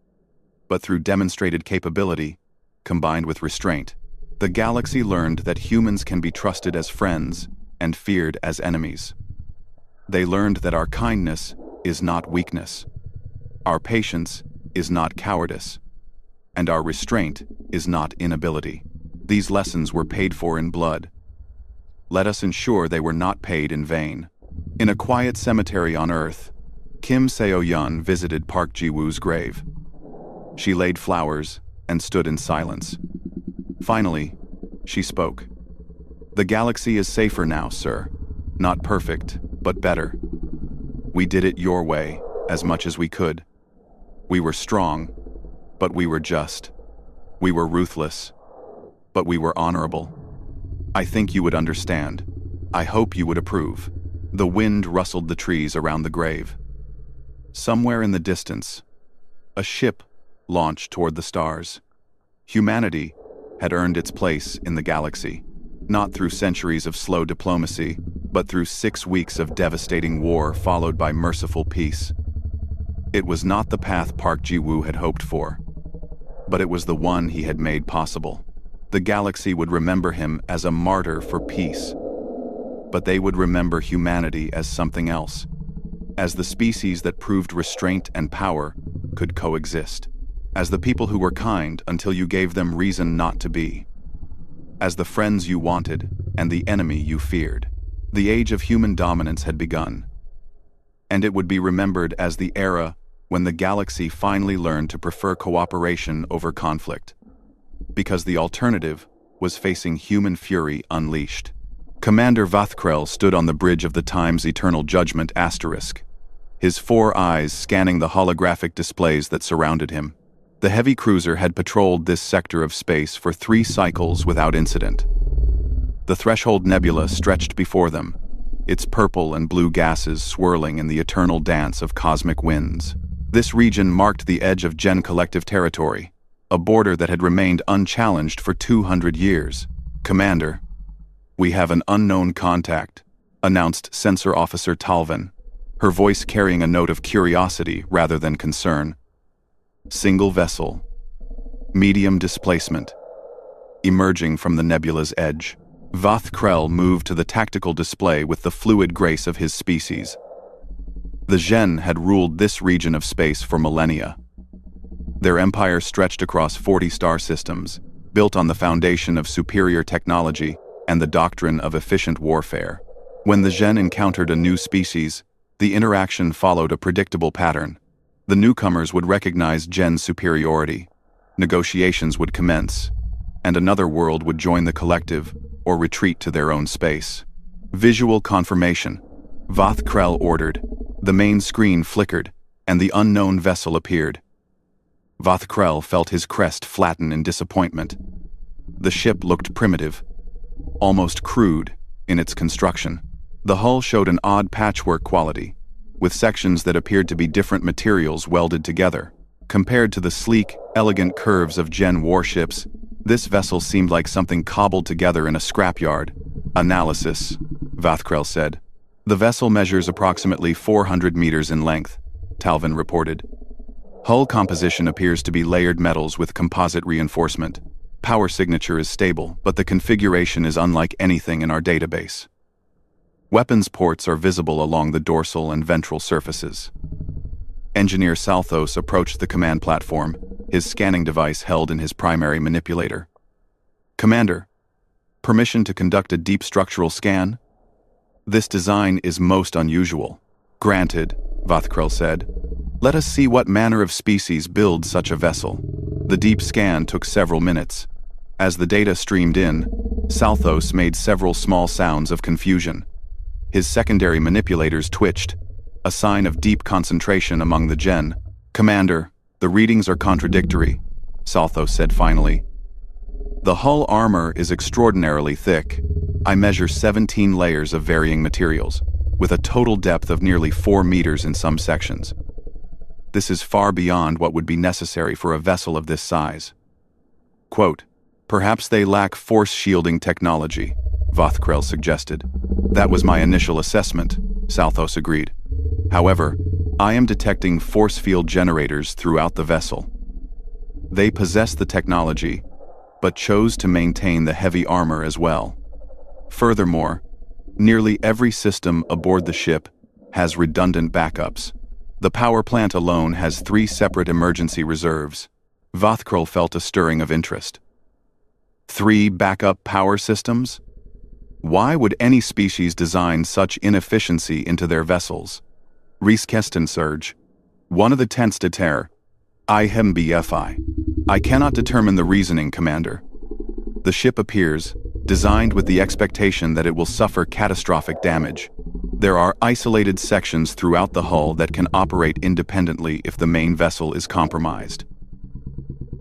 but through demonstrated capability, combined with restraint. The galaxy learned that humans can be trusted as friends and feared as enemies. They learned that our kindness is not weakness. Our patience is not cowardice. And our restraint is not inability. These lessons were paid for in blood. Let us ensure they were not paid in vain." In a quiet cemetery on Earth, Kim Seo-yeon visited Park Ji-woo's grave. She laid flowers and stood in silence. Finally, she spoke. "The galaxy is safer now, sir. Not perfect, but better. We did it your way, as much as we could. We were strong, but we were just. We were ruthless, but we were honorable. I think you would understand. I hope you would approve." The wind rustled the trees around the grave. Somewhere in the distance, a ship launched toward the stars. Humanity had earned its place in the galaxy, not through centuries of slow diplomacy, but through 6 weeks of devastating war followed by merciful peace. It was not the path Park Ji-woo had hoped for, but it was the one he had made possible. The galaxy would remember him as a martyr for peace, but they would remember humanity as something else, as the species that proved restraint and power could coexist, as the people who were kind until you gave them reason not to be, as the friends you wanted and the enemy you feared. The age of human dominance had begun, and it would be remembered as the era when the galaxy finally learned to prefer cooperation over conflict. Because the alternative was facing human fury unleashed. Commander Vathkrel stood on the bridge of the Time's Eternal Judgment asterisk, his 4 eyes scanning the holographic displays that surrounded him. The heavy cruiser had patrolled this sector of space for 3 cycles without incident. The Threshold Nebula stretched before them, its purple and blue gases swirling in the eternal dance of cosmic winds. This region marked the edge of Gen Collective territory, a border that had remained unchallenged for 200 years. "Commander, we have an unknown contact," announced Sensor Officer Talvin, her voice carrying a note of curiosity rather than concern. "Single vessel. Medium displacement. Emerging from the nebula's edge." Vathkrel moved to the tactical display with the fluid grace of his species. The Gen had ruled this region of space for millennia. Their empire stretched across 40 star systems, built on the foundation of superior technology and the doctrine of efficient warfare. When the Gen encountered a new species, the interaction followed a predictable pattern. The newcomers would recognize Gen's superiority, negotiations would commence, and another world would join the collective or retreat to their own space. "Visual confirmation," Vathkrel ordered. The main screen flickered, and the unknown vessel appeared. Vathkrel felt his crest flatten in disappointment. The ship looked primitive, almost crude in its construction. The hull showed an odd patchwork quality, with sections that appeared to be different materials welded together. Compared to the sleek, elegant curves of Gen warships, this vessel seemed like something cobbled together in a scrapyard. "Analysis," Vathkrel said. "The vessel measures approximately 400 meters in length," Talvin reported. "Hull composition appears to be layered metals with composite reinforcement. Power signature is stable, but the configuration is unlike anything in our database. Weapons ports are visible along the dorsal and ventral surfaces." Engineer Salthos approached the command platform, his scanning device held in his primary manipulator. "Commander, permission to conduct a deep structural scan? This design is most unusual." "Granted," Vathkrel said. "Let us see what manner of species builds such a vessel." The deep scan took several minutes. As the data streamed in, Salthos made several small sounds of confusion. His secondary manipulators twitched, a sign of deep concentration among the Gen. "Commander, the readings are contradictory," Salthos said finally. "The hull armor is extraordinarily thick. I measure 17 layers of varying materials, with a total depth of nearly 4 meters in some sections. This is far beyond what would be necessary for a vessel of this size." Quote, "Perhaps they lack force-shielding technology," Vathkrel suggested. "That was my initial assessment," Salthos agreed. "However, I am detecting force field generators throughout the vessel. They possess the technology, but chose to maintain the heavy armor as well. Furthermore, nearly every system aboard the ship has redundant backups. The power plant alone has 3 separate emergency reserves." Vathkrel felt a stirring of interest. 3 backup power systems? Why would any species design such inefficiency into their vessels? Reese Keston surge. "One of the tenths de terre. HFY. I cannot determine the reasoning, Commander. The ship appears, designed with the expectation that it will suffer catastrophic damage. There are isolated sections throughout the hull that can operate independently if the main vessel is compromised.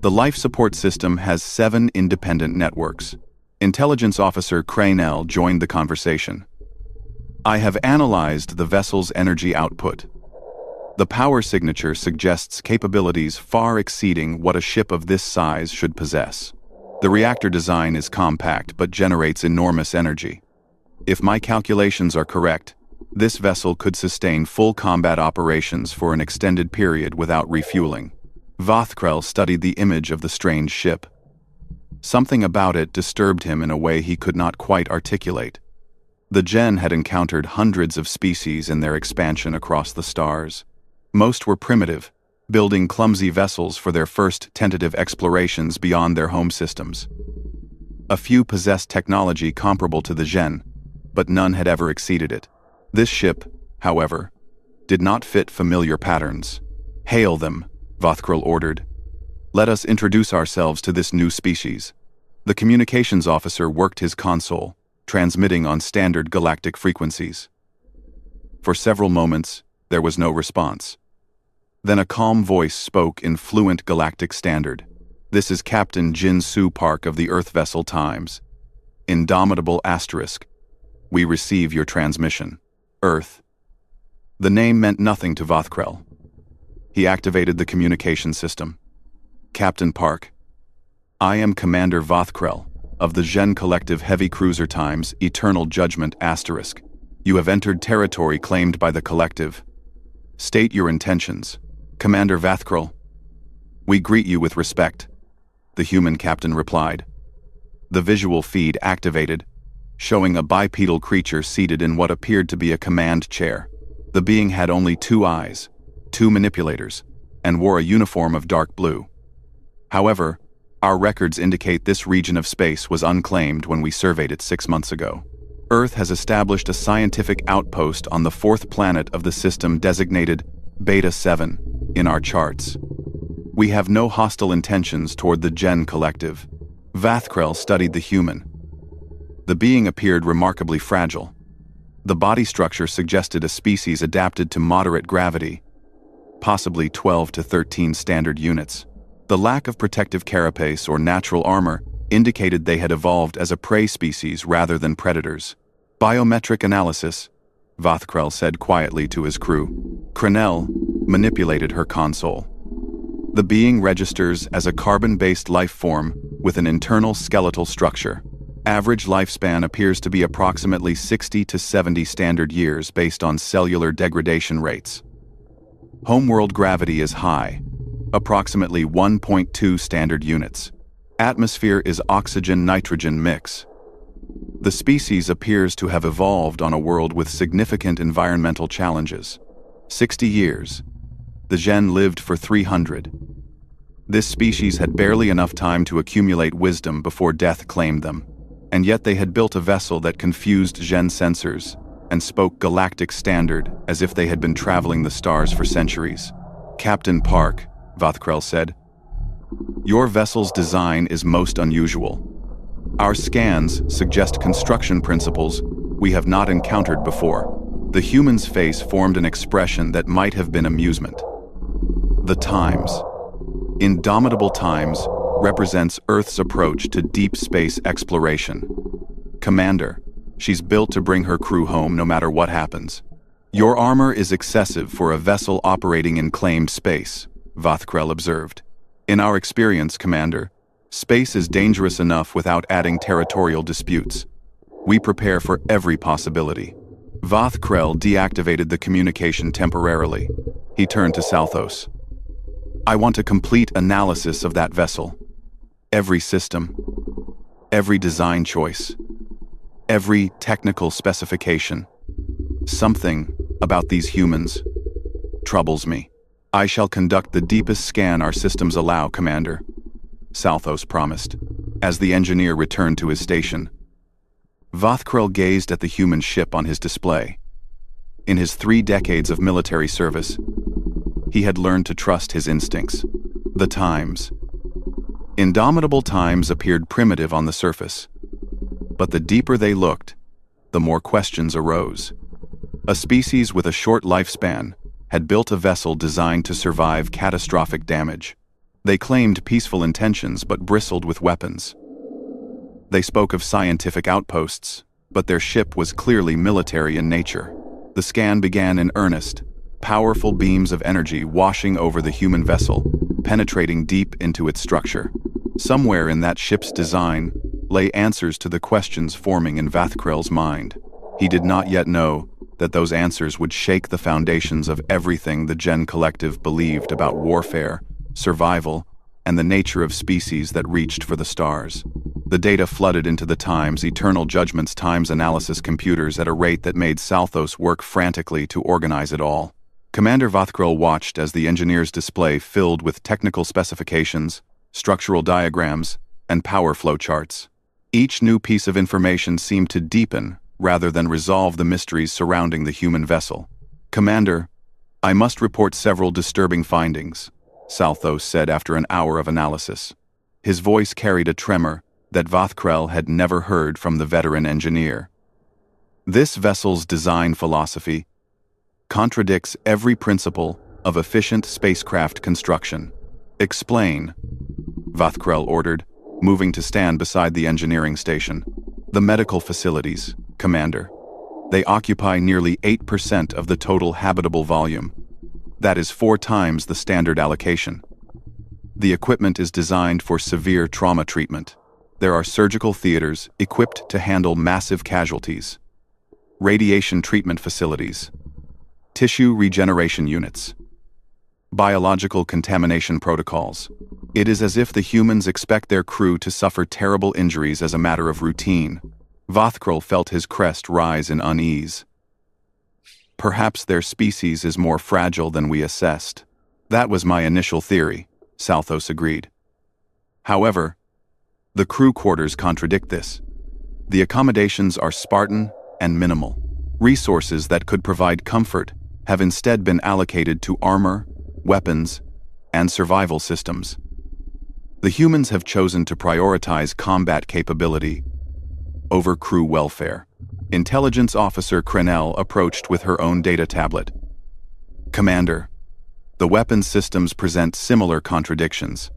The life support system has 7 independent networks." Intelligence Officer Cranell joined the conversation. "I have analyzed the vessel's energy output. The power signature suggests capabilities far exceeding what a ship of this size should possess. The reactor design is compact but generates enormous energy. If my calculations are correct, this vessel could sustain full combat operations for an extended period without refueling." Vathkrel studied the image of the strange ship. Something about it disturbed him in a way he could not quite articulate. The Gen had encountered hundreds of species in their expansion across the stars. Most were primitive, building clumsy vessels for their first tentative explorations beyond their home systems. A few possessed technology comparable to the Gen, but none had ever exceeded it. This ship, however, did not fit familiar patterns. "Hail them," Vothkril ordered. "Let us introduce ourselves to this new species." The communications officer worked his console, transmitting on standard galactic frequencies. For several moments, there was no response. Then a calm voice spoke in fluent galactic standard. "This is Captain Jin Su Park of the Earth vessel Times. Indomitable Asterisk. We receive your transmission. Earth." The name meant nothing to Vothkrel. He activated the communication system. "Captain Park, I am Commander Vothkrel of the Gen Collective Heavy Cruiser Times Eternal Judgment Asterisk. You have entered territory claimed by the Collective. State your intentions." "Commander Vothkrel, we greet you with respect," the human captain replied. The visual feed activated, showing a bipedal creature seated in what appeared to be a command chair. The being had only 2 eyes, 2 manipulators, and wore a uniform of dark blue. However, our records indicate this region of space was unclaimed when we surveyed it 6 months ago. Earth has established a scientific outpost on the 4th planet of the system designated Beta 7 in our charts. We have no hostile intentions toward the Gen Collective. Vothkrel studied the human. The being appeared remarkably fragile. The body structure suggested a species adapted to moderate gravity, possibly 12 to 13 standard units. The lack of protective carapace or natural armor indicated they had evolved as a prey species rather than predators. "Biometric analysis," Vothkrel said quietly to his crew. Crenell manipulated her console. The being registers as a carbon-based life form with an internal skeletal structure. Average lifespan appears to be approximately 60 to 70 standard years based on cellular degradation rates. Homeworld gravity is high, approximately 1.2 standard units. Atmosphere is oxygen-nitrogen mix. The species appears to have evolved on a world with significant environmental challenges. 60 years. The Gen lived for 300. This species had barely enough time to accumulate wisdom before death claimed them, and yet they had built a vessel that confused Gen sensors and spoke galactic standard as if they had been traveling the stars for centuries. "Captain Park," Vothkrel said, "your vessel's design is most unusual. Our scans suggest construction principles we have not encountered before." The human's face formed an expression that might have been amusement. "The Times. Indomitable Times represents Earth's approach to deep space exploration. Commander, she's built to bring her crew home no matter what happens. Your armor is excessive for a vessel operating in claimed space," Vothkrel observed. "In our experience, Commander, space is dangerous enough without adding territorial disputes. We prepare for every possibility." Vothkrel deactivated the communication temporarily. He turned to Salthos. "I want a complete analysis of that vessel. Every system, every design choice, every technical specification. Something about these humans troubles me." "I shall conduct the deepest scan our systems allow, Commander," Salthos promised. As the engineer returned to his station, Vothkrel gazed at the human ship on his display. In his 3 decades of military service, he had learned to trust his instincts. The Times. Indomitable Times appeared primitive on the surface, but the deeper they looked, the more questions arose. A species with a short lifespan had built a vessel designed to survive catastrophic damage. They claimed peaceful intentions but bristled with weapons. They spoke of scientific outposts, but their ship was clearly military in nature. The scan began in earnest, powerful beams of energy washing over the human vessel, penetrating deep into its structure. Somewhere in that ship's design lay answers to the questions forming in Vothkrel's mind. He did not yet know that those answers would shake the foundations of everything the Gen Collective believed about warfare, survival, and the nature of species that reached for the stars. The data flooded into the Times Eternal Judgment's times analysis computers at a rate that made Salthos work frantically to organize it all. Commander Vothkrel watched as the engineer's display filled with technical specifications, structural diagrams, and power flow charts. Each new piece of information seemed to deepen rather than resolve the mysteries surrounding the human vessel. "Commander, I must report several disturbing findings, Salthos said after an hour of analysis. His voice carried a tremor that Vathkrel had never heard from the veteran engineer. This vessel's design philosophy contradicts every principle of efficient spacecraft construction. Explain, Vathkrel ordered, moving to stand beside the engineering station. The medical facilities, Commander. They occupy nearly 8% of the total habitable volume. That is 4 times the standard allocation. The equipment is designed for severe trauma treatment. There are surgical theaters equipped to handle massive casualties, radiation treatment facilities, tissue regeneration units, biological contamination protocols. It is as if the humans expect their crew to suffer terrible injuries as a matter of routine. Vathkrel felt his crest rise in unease. Perhaps their species is more fragile than we assessed. That was my initial theory, Salthos agreed. However, the crew quarters contradict this. The accommodations are Spartan and minimal. Resources that could provide comfort have instead been allocated to armor, weapons, and survival systems. The humans have chosen to prioritize combat capability over crew welfare. Intelligence Officer Crenell approached with her own data tablet. Commander, the weapons systems present similar contradictions.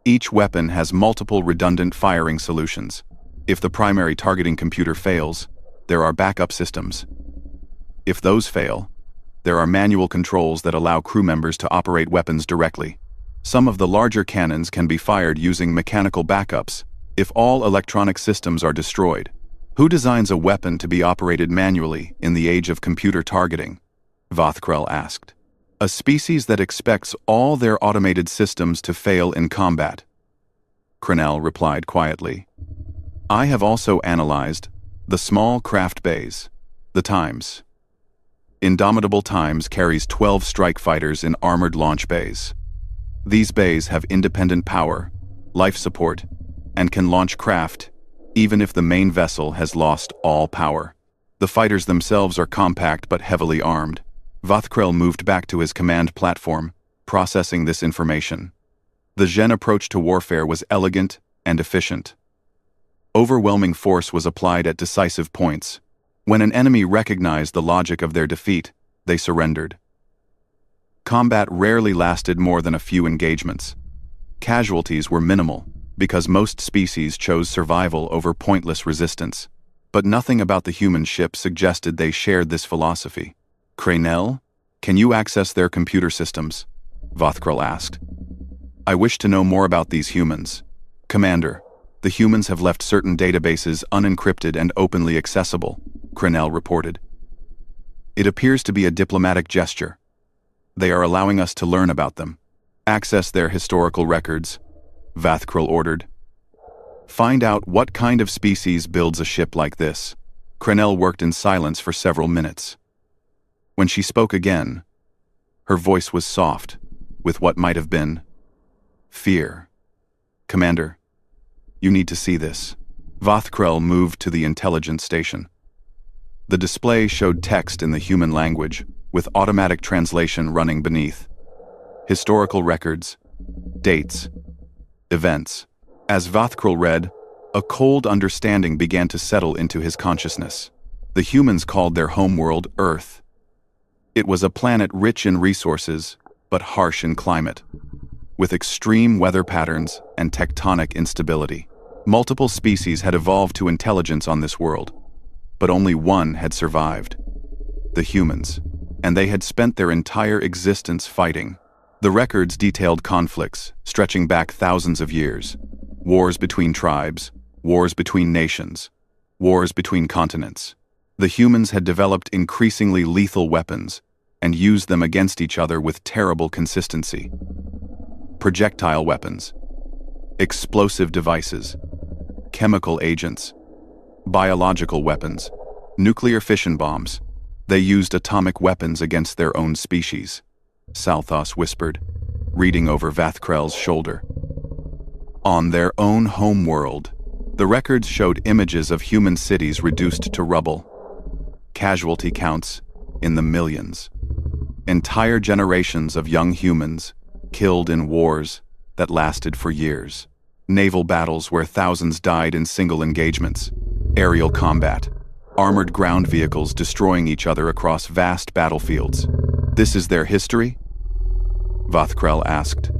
Each weapon has multiple redundant firing solutions. If the primary targeting computer fails, there are backup systems. If those fail, there are manual controls that allow crew members to operate weapons directly. Some of the larger cannons can be fired using mechanical backups if all electronic systems are destroyed. Who designs a weapon to be operated manually in the age of computer targeting? Vathkrel asked. A species that expects all their automated systems to fail in combat. Crenell replied quietly. I have also analyzed the small craft bays, the Times. Indomitable Times carries 12 strike fighters in armored launch bays. These bays have independent power, life support, and can launch craft even if the main vessel has lost all power. The fighters themselves are compact but heavily armed. Vathkrel moved back to his command platform, processing this information. The Zhen approach to warfare was elegant and efficient. Overwhelming force was applied at decisive points. When an enemy recognized the logic of their defeat, they surrendered. Combat rarely lasted more than a few engagements. Casualties were minimal, because most species chose survival over pointless resistance. But nothing about the human ship suggested they shared this philosophy. Crenell, can you access their computer systems? Vathkrel asked. I wish to know more about these humans. Commander, the humans have left certain databases unencrypted and openly accessible, Crenell reported. It appears to be a diplomatic gesture. They are allowing us to learn about them. Access their historical records, Vathkrel ordered. Find out what kind of species builds a ship like this. Crenell worked in silence for several minutes. When she spoke again, her voice was soft, with what might have been fear. Commander, you need to see this. Vathkrel moved to the intelligence station. The display showed text in the human language, with automatic translation running beneath. Historical records, dates, events. As Vathkrel read, a cold understanding began to settle into his consciousness. The humans called their homeworld Earth. It was a planet rich in resources, but harsh in climate, with extreme weather patterns and tectonic instability. Multiple species had evolved to intelligence on this world, but only one had survived: the humans, and they had spent their entire existence fighting. The records detailed conflicts stretching back thousands of years, wars between tribes, wars between nations, wars between continents. The humans had developed increasingly lethal weapons and used them against each other with terrible consistency. Projectile weapons, explosive devices, chemical agents, biological weapons, nuclear fission bombs. They used atomic weapons against their own species, Salthos whispered, reading over Vathkrel's shoulder. On their own homeworld, the records showed images of human cities reduced to rubble, casualty counts in the millions. Entire generations of young humans killed in wars that lasted for years. Naval battles where thousands died in single engagements. Aerial combat. Armored ground vehicles destroying each other across vast battlefields. This is their history? Vathkrel asked.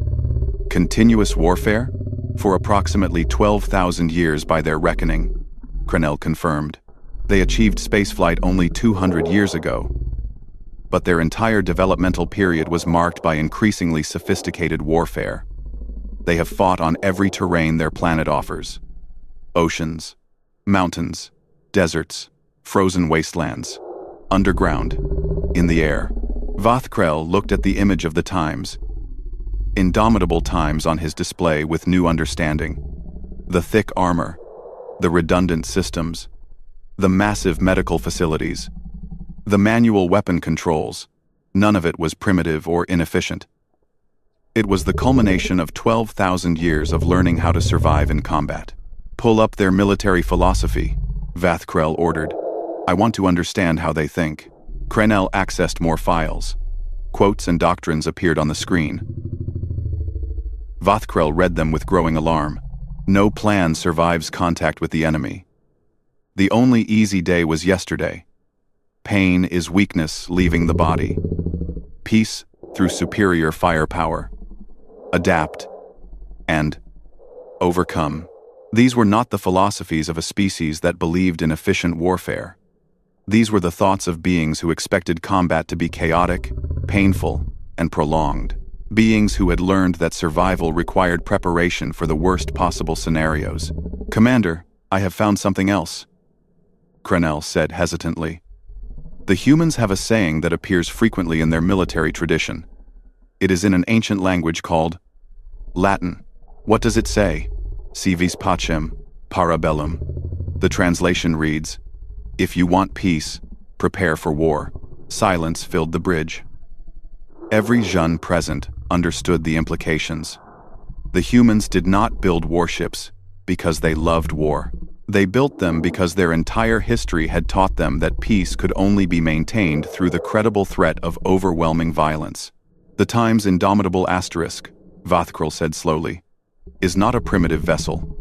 Continuous warfare? For approximately 12,000 years by their reckoning, Crenell confirmed. They achieved spaceflight only 200 years ago. But their entire developmental period was marked by increasingly sophisticated warfare. They have fought on every terrain their planet offers. Oceans, mountains, deserts, frozen wastelands, underground, in the air. Vathkrel looked at the image of the times. Indomitable times on his display with new understanding. The thick armor, the redundant systems, the massive medical facilities, the manual weapon controls. None of it was primitive or inefficient. It was the culmination of 12,000 years of learning how to survive in combat. Pull up their military philosophy, Vathkrel ordered. I want to understand how they think. Crenell accessed more files. Quotes and doctrines appeared on the screen. Vathkrel read them with growing alarm. No plan survives contact with the enemy. The only easy day was yesterday. Pain is weakness leaving the body. Peace through superior firepower. Adapt and overcome. These were not the philosophies of a species that believed in efficient warfare. These were the thoughts of beings who expected combat to be chaotic, painful, and prolonged. Beings who had learned that survival required preparation for the worst possible scenarios. Commander, I have found something else, Crenell said hesitantly. The humans have a saying that appears frequently in their military tradition. It is in an ancient language called Latin. What does it say? Si vis pacem, para bellum. The translation reads, if you want peace, prepare for war. Silence filled the bridge. Every Jeune present understood the implications. The humans did not build warships because they loved war. They built them because their entire history had taught them that peace could only be maintained through the credible threat of overwhelming violence. The Time's indomitable asterisk, Vathkrel said slowly, is not a primitive vessel.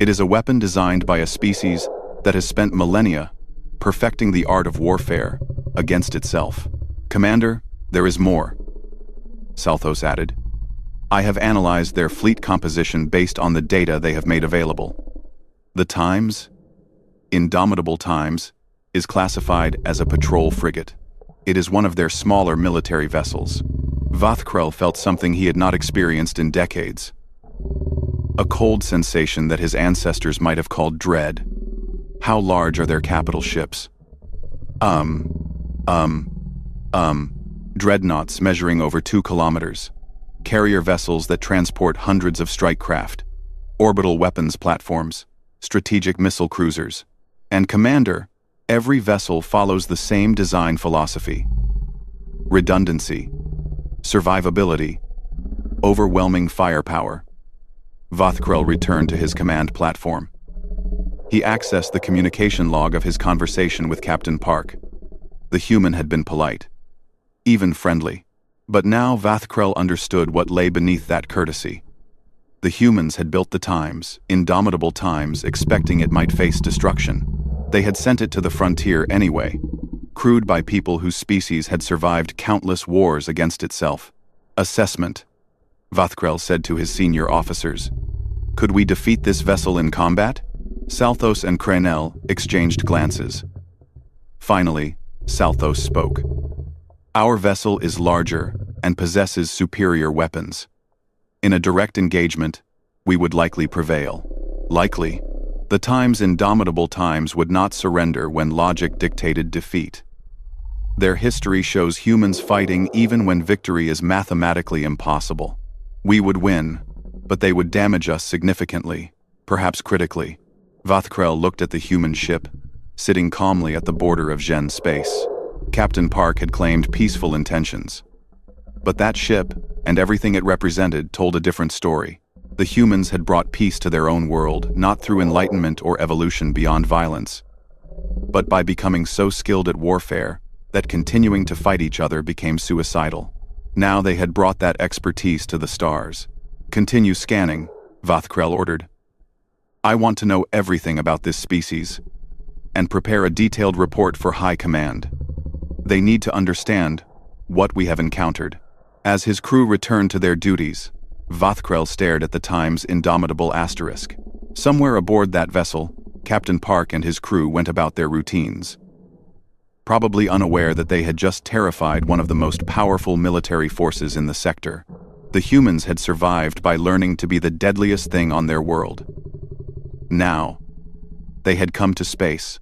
It is a weapon designed by a species that has spent millennia perfecting the art of warfare against itself. Commander, there is more, Salthos added. I have analyzed their fleet composition based on the data they have made available. The Times, Indomitable Times, is classified as a patrol frigate. It is one of their smaller military vessels. Vathkrel felt something he had not experienced in decades. A cold sensation that his ancestors might have called dread. How large are their capital ships? Dreadnoughts measuring over 2 kilometers. Carrier vessels that transport hundreds of strike craft. Orbital weapons platforms. Strategic missile cruisers. And Commander, every vessel follows the same design philosophy. Redundancy. Survivability. Overwhelming firepower. Vathkrel returned to his command platform. He accessed the communication log of his conversation with Captain Park. The human had been polite, even friendly. But now Vathkrel understood what lay beneath that courtesy. The humans had built the Times, Indomitable Times, expecting it might face destruction. They had sent it to the frontier anyway, crewed by people whose species had survived countless wars against itself. Assessment, Vathkrel said to his senior officers. Could we defeat this vessel in combat? Salthos and Crenell exchanged glances. Finally, Salthos spoke. Our vessel is larger and possesses superior weapons. In a direct engagement, we would likely prevail. Likely, the Time's Indomitable Times would not surrender when logic dictated defeat. Their history shows humans fighting even when victory is mathematically impossible. We would win, but they would damage us significantly, perhaps critically. Vathkrel looked at the human ship, sitting calmly at the border of Gen space. Captain Park had claimed peaceful intentions. But that ship, and everything it represented, told a different story. The humans had brought peace to their own world, not through enlightenment or evolution beyond violence, but by becoming so skilled at warfare that continuing to fight each other became suicidal. Now they had brought that expertise to the stars. "Continue scanning," Vothkrell ordered. "I want to know everything about this species, and prepare a detailed report for High Command. They need to understand what we have encountered." As his crew returned to their duties, Vothkrell stared at the Time's indomitable asterisk. Somewhere aboard that vessel, Captain Park and his crew went about their routines, probably unaware that they had just terrified one of the most powerful military forces in the sector. The humans had survived by learning to be the deadliest thing on their world. Now, they had come to space,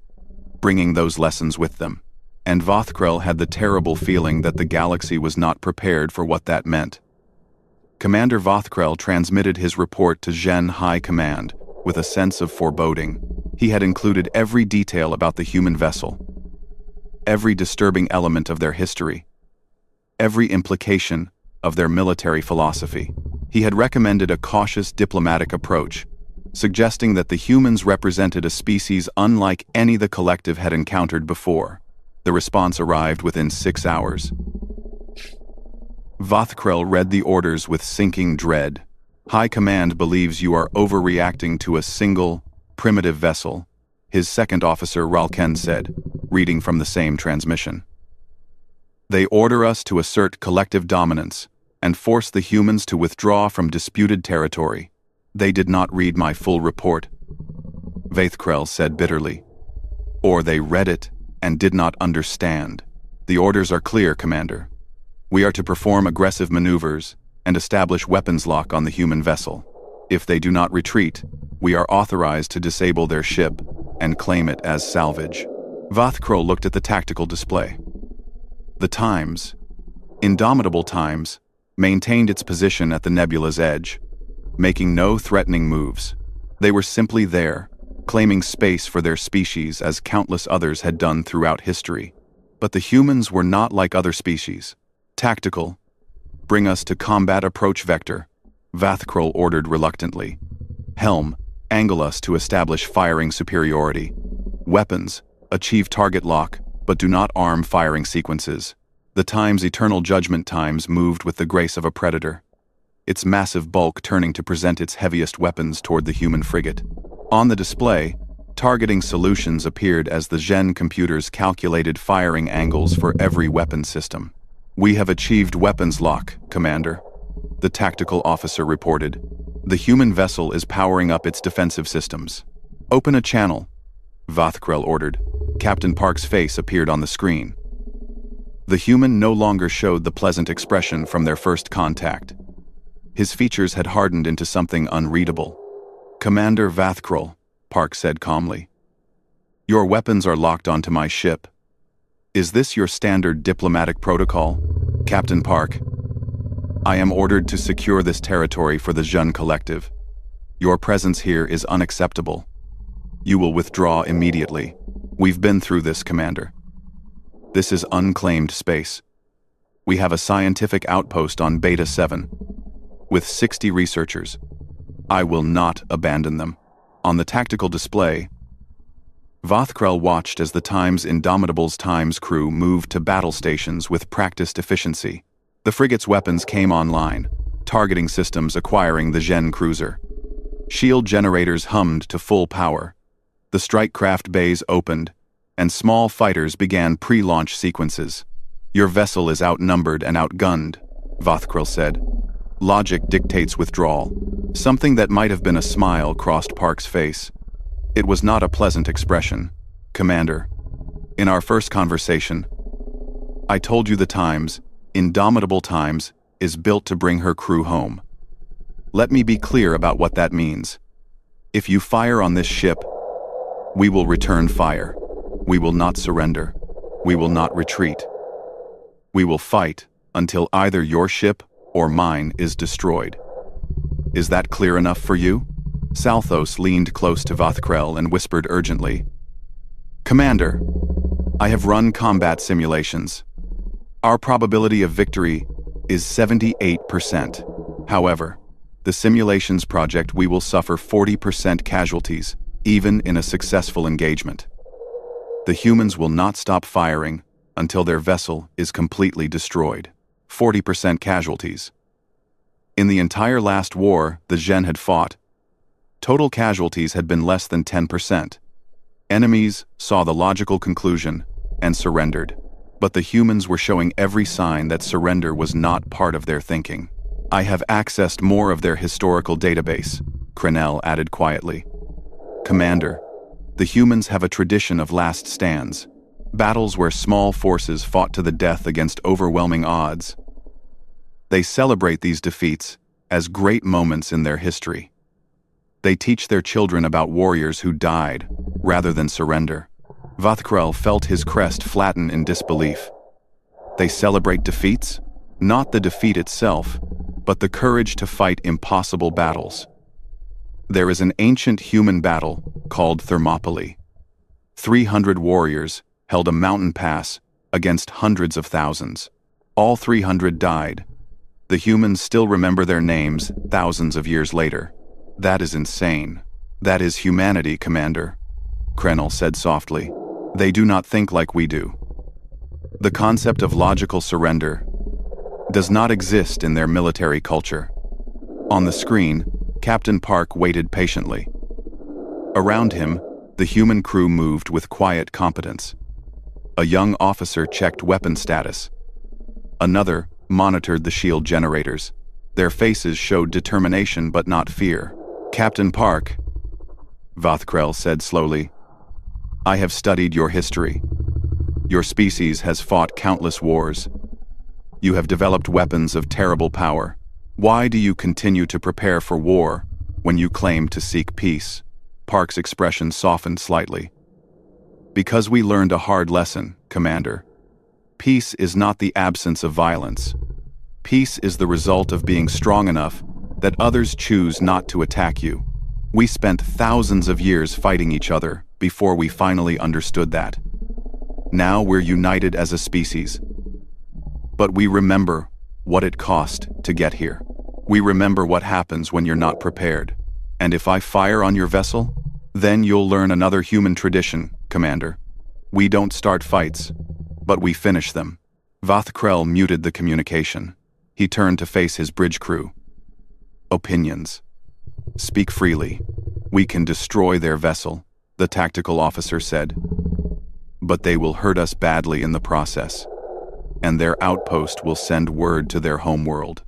bringing those lessons with them. And Vothkrell had the terrible feeling that the galaxy was not prepared for what that meant. Commander Vothkrell transmitted his report to Zhen High Command with a sense of foreboding. He had included every detail about the human vessel, every disturbing element of their history, every implication of their military philosophy. He had recommended a cautious diplomatic approach, suggesting that the humans represented a species unlike any the collective had encountered before. The response arrived within 6 hours. Vothkrell read the orders with sinking dread. "High Command believes you are overreacting to a single, primitive vessel," his second officer Ralken said, reading from the same transmission. "They order us to assert collective dominance and force the humans to withdraw from disputed territory. They did not read my full report," Vothkrell said bitterly. "Or they read it and did not understand. The orders are clear, Commander. We are to perform aggressive maneuvers and establish weapons lock on the human vessel. If they do not retreat, we are authorized to disable their ship and claim it as salvage." Vothkrell looked at the tactical display. The Times, indomitable Times, maintained its position at the nebula's edge, making no threatening moves. They were simply there, claiming space for their species as countless others had done throughout history. But the humans were not like other species. "Tactical, bring us to combat approach vector," Vothkrell ordered reluctantly. "Helm, angle us to establish firing superiority. Weapons, achieve target lock, but do not arm firing sequences." The Time's eternal judgment Times moved with the grace of a predator, its massive bulk turning to present its heaviest weapons toward the human frigate. On the display, targeting solutions appeared as the Zhen computers calculated firing angles for every weapon system. "We have achieved weapons lock, Commander," the tactical officer reported. "The human vessel is powering up its defensive systems." "Open a channel," Vothkrell ordered. Captain Park's face appeared on the screen. The human no longer showed the pleasant expression from their first contact. His features had hardened into something unreadable. "Commander Vothkrell," Park said calmly, "your weapons are locked onto my ship. Is this your standard diplomatic protocol?" "Captain Park, I am ordered to secure this territory for the Zhen Collective. Your presence here is unacceptable. You will withdraw immediately. We've been through this, Commander. This is unclaimed space. We have a scientific outpost on Beta 7, with 60 researchers. I will not abandon them." On the tactical display, Vothkrell watched as the Time's Indomitable's Times crew moved to battle stations with practiced efficiency. The frigate's weapons came online, targeting systems acquiring the Zhen cruiser. Shield generators hummed to full power. The strike craft bays opened, and small fighters began pre-launch sequences. "Your vessel is outnumbered and outgunned," Vothkrell said. "Logic dictates withdrawal." Something that might have been a smile crossed Park's face. It was not a pleasant expression. "Commander, in our first conversation, I told you the Times, Indomitable Times, is built to bring her crew home. Let me be clear about what that means. If you fire on this ship, we will return fire. We will not surrender. We will not retreat. We will fight until either your ship or mine is destroyed. Is that clear enough for you?" Salthos leaned close to Vothkrell and whispered urgently, "Commander, I have run combat simulations. Our probability of victory is 78%. However, the simulations project we will suffer 40% casualties, even in a successful engagement. The humans will not stop firing until their vessel is completely destroyed. 40% casualties. In the entire last war the Zhen had fought, total casualties had been less than 10%. Enemies saw the logical conclusion and surrendered. But the humans were showing every sign that surrender was not part of their thinking. I have accessed more of their historical database, Crenell added quietly. Commander, the humans have a tradition of last stands, battles where small forces fought to the death against overwhelming odds. They celebrate these defeats as great moments in their history. They teach their children about warriors who died rather than surrender. Vathkrel felt his crest flatten in disbelief. They celebrate defeats? Not the defeat itself, but the courage to fight impossible battles. There is an ancient human battle called Thermopylae. 300 warriors held a mountain pass against hundreds of thousands. All 300 died. The humans still remember their names thousands of years later. That is insane. That is humanity, Commander, Crenell said softly. They do not think like we do. The concept of logical surrender does not exist in their military culture. On the screen, Captain Park waited patiently. Around him, the human crew moved with quiet competence. A young officer checked weapon status. Another monitored the shield generators. Their faces showed determination but not fear. Captain Park, Vathkrel said slowly, I have studied your history. Your species has fought countless wars. You have developed weapons of terrible power. Why do you continue to prepare for war when you claim to seek peace? Park's expression softened slightly. Because we learned a hard lesson, Commander. Peace is not the absence of violence. Peace is the result of being strong enough that others choose not to attack you. We spent thousands of years fighting each other before we finally understood that. Now we're united as a species. But we remember what it cost to get here. We remember what happens when you're not prepared. And if I fire on your vessel, then you'll learn another human tradition, Commander. We don't start fights, but we finish them. Vathkrel muted the communication. He turned to face his bridge crew. Opinions. Speak freely. We can destroy their vessel, the tactical officer said. But they will hurt us badly in the process. And their outpost will send word to their homeworld.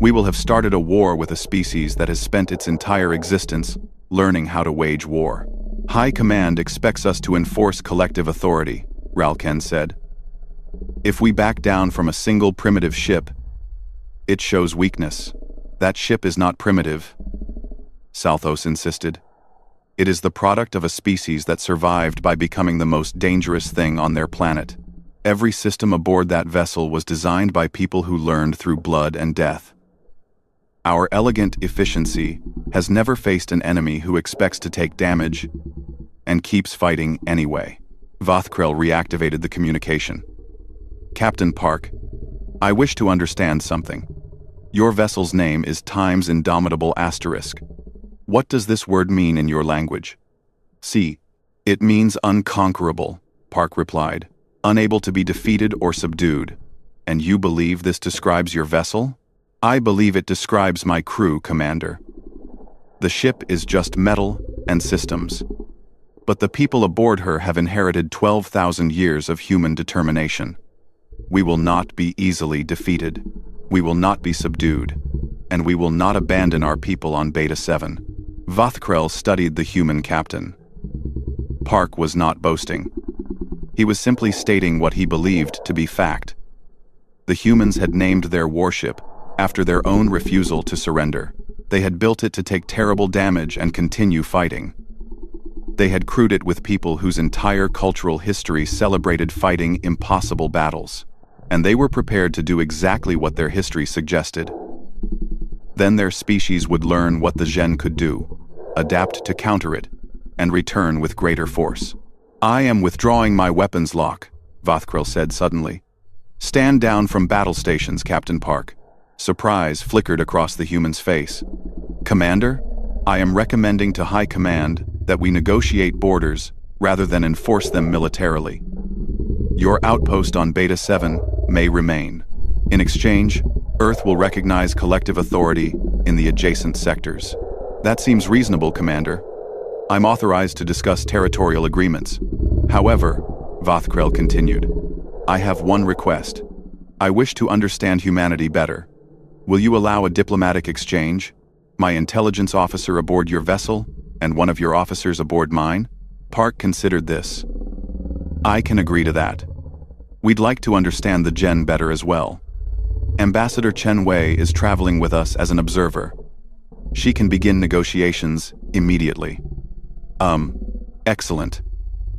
We will have started a war with a species that has spent its entire existence learning how to wage war. High Command expects us to enforce collective authority, Ralken said. If we back down from a single primitive ship, it shows weakness. That ship is not primitive, Salthos insisted. It is the product of a species that survived by becoming the most dangerous thing on their planet. Every system aboard that vessel was designed by people who learned through blood and death. Our elegant efficiency has never faced an enemy who expects to take damage and keeps fighting anyway. Vathkrel reactivated the communication. Captain Park, I wish to understand something. Your vessel's name is Time's Indomitable Asterisk. What does this word mean in your language? See, it means unconquerable, Park replied, unable to be defeated or subdued. And you believe this describes your vessel? I believe it describes my crew, Commander. The ship is just metal and systems. But the people aboard her have inherited 12,000 years of human determination. We will not be easily defeated. We will not be subdued. And we will not abandon our people on Beta 7. Vathkrel studied the human captain. Park was not boasting. He was simply stating what he believed to be fact. The humans had named their warship after their own refusal to surrender. They had built it to take terrible damage and continue fighting. They had crewed it with people whose entire cultural history celebrated fighting impossible battles. And they were prepared to do exactly what their history suggested. Then their species would learn what the Zhen could do, adapt to counter it, and return with greater force. I am withdrawing my weapons lock, Vathkrel said suddenly. Stand down from battle stations, Captain Park. Surprise flickered across the human's face. Commander, I am recommending to High Command that we negotiate borders rather than enforce them militarily. Your outpost on Beta 7 may remain. In exchange, Earth will recognize collective authority in the adjacent sectors. That seems reasonable, Commander. I'm authorized to discuss territorial agreements. However, Vothkrel continued, I have one request. I wish to understand humanity better. Will you allow a diplomatic exchange? My intelligence officer aboard your vessel, and one of your officers aboard mine? Park considered this. I can agree to that. We'd like to understand the Gen better as well. Ambassador Chen Wei is traveling with us as an observer. She can begin negotiations immediately. Excellent.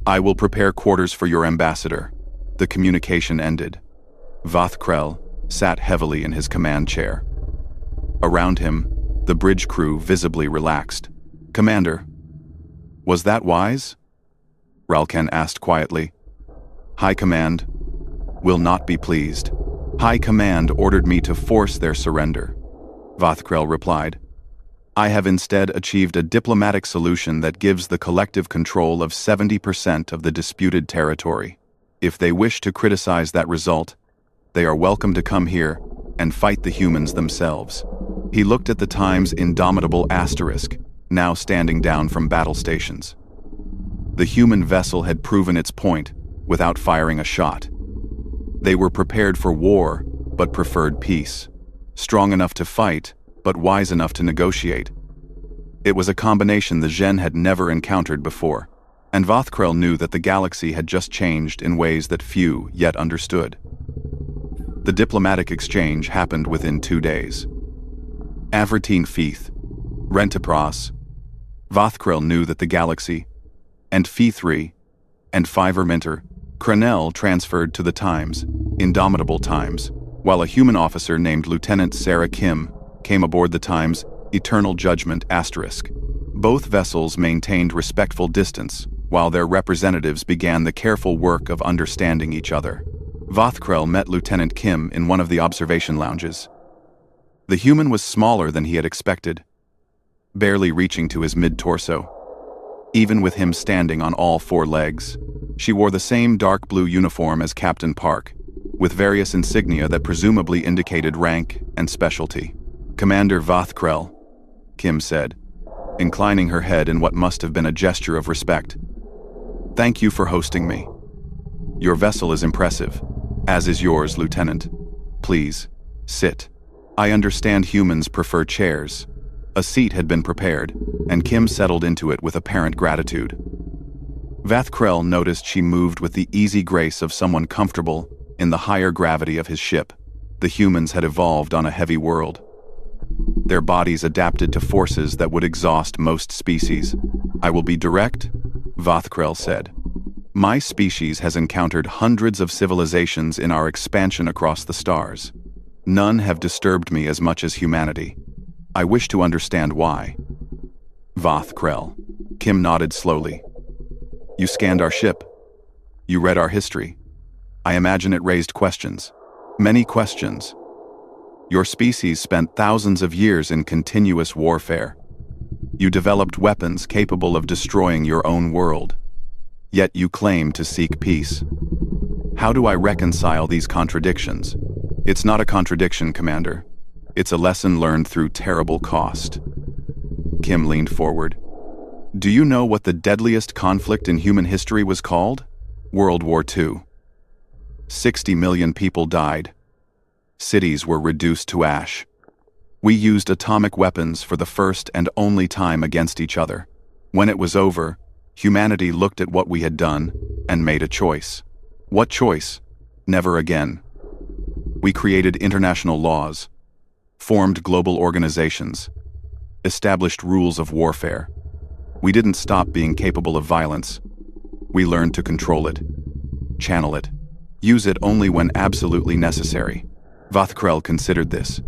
I will prepare quarters for your ambassador. The communication ended. Vothkrel sat heavily in his command chair. Around him, the bridge crew visibly relaxed. Commander, was that wise? Ralkan asked quietly. High Command will not be pleased. High Command ordered me to force their surrender. Vothkrel replied. I have instead achieved a diplomatic solution that gives the collective control of 70% of the disputed territory. If they wish to criticize that result, they are welcome to come here and fight the humans themselves. He looked at the Time's indomitable asterisk, now standing down from battle stations. The human vessel had proven its point without firing a shot. They were prepared for war, but preferred peace. Strong enough to fight, but wise enough to negotiate. It was a combination the Gen had never encountered before, and Vothkrel knew that the galaxy had just changed in ways that few yet understood. The diplomatic exchange happened within 2 days. Avertine Feith, Rentipros, Vothkrel knew that the galaxy, and Feithri, and Fiverminter, Crenel transferred to the Times, Indomitable Times, while a human officer named Lieutenant Sarah Kim came aboard the Times Eternal Judgment asterisk. Both vessels maintained respectful distance, while their representatives began the careful work of understanding each other. Vothkrel met Lieutenant Kim in one of the observation lounges. The human was smaller than he had expected, barely reaching to his mid-torso. Even with him standing on all 4 legs, she wore the same dark blue uniform as Captain Park, with various insignia that presumably indicated rank and specialty. Commander Vothkrel, Kim said, inclining her head in what must have been a gesture of respect. Thank you for hosting me. Your vessel is impressive, as is yours, Lieutenant. Please, sit. I understand humans prefer chairs. A seat had been prepared, and Kim settled into it with apparent gratitude. Vothkrel noticed she moved with the easy grace of someone comfortable in the higher gravity of his ship. The humans had evolved on a heavy world. Their bodies adapted to forces that would exhaust most species. I will be direct, Vothkrel said. My species has encountered hundreds of civilizations in our expansion across the stars. None have disturbed me as much as humanity. I wish to understand why. Vothkrel. Kim nodded slowly. You scanned our ship. You read our history. I imagine it raised questions. Many questions. Your species spent thousands of years in continuous warfare. You developed weapons capable of destroying your own world. Yet you claim to seek peace. How do I reconcile these contradictions? It's not a contradiction, Commander. It's a lesson learned through terrible cost. Kim leaned forward. Do you know what the deadliest conflict in human history was called? World War II. 60 million people died. Cities were reduced to ash. We used atomic weapons for the first and only time against each other. When it was over, humanity looked at what we had done and made a choice. What choice? Never again. We created international laws, formed global organizations, established rules of warfare. We didn't stop being capable of violence. We learned to control it, channel it, use it only when absolutely necessary. Vothkrel considered this.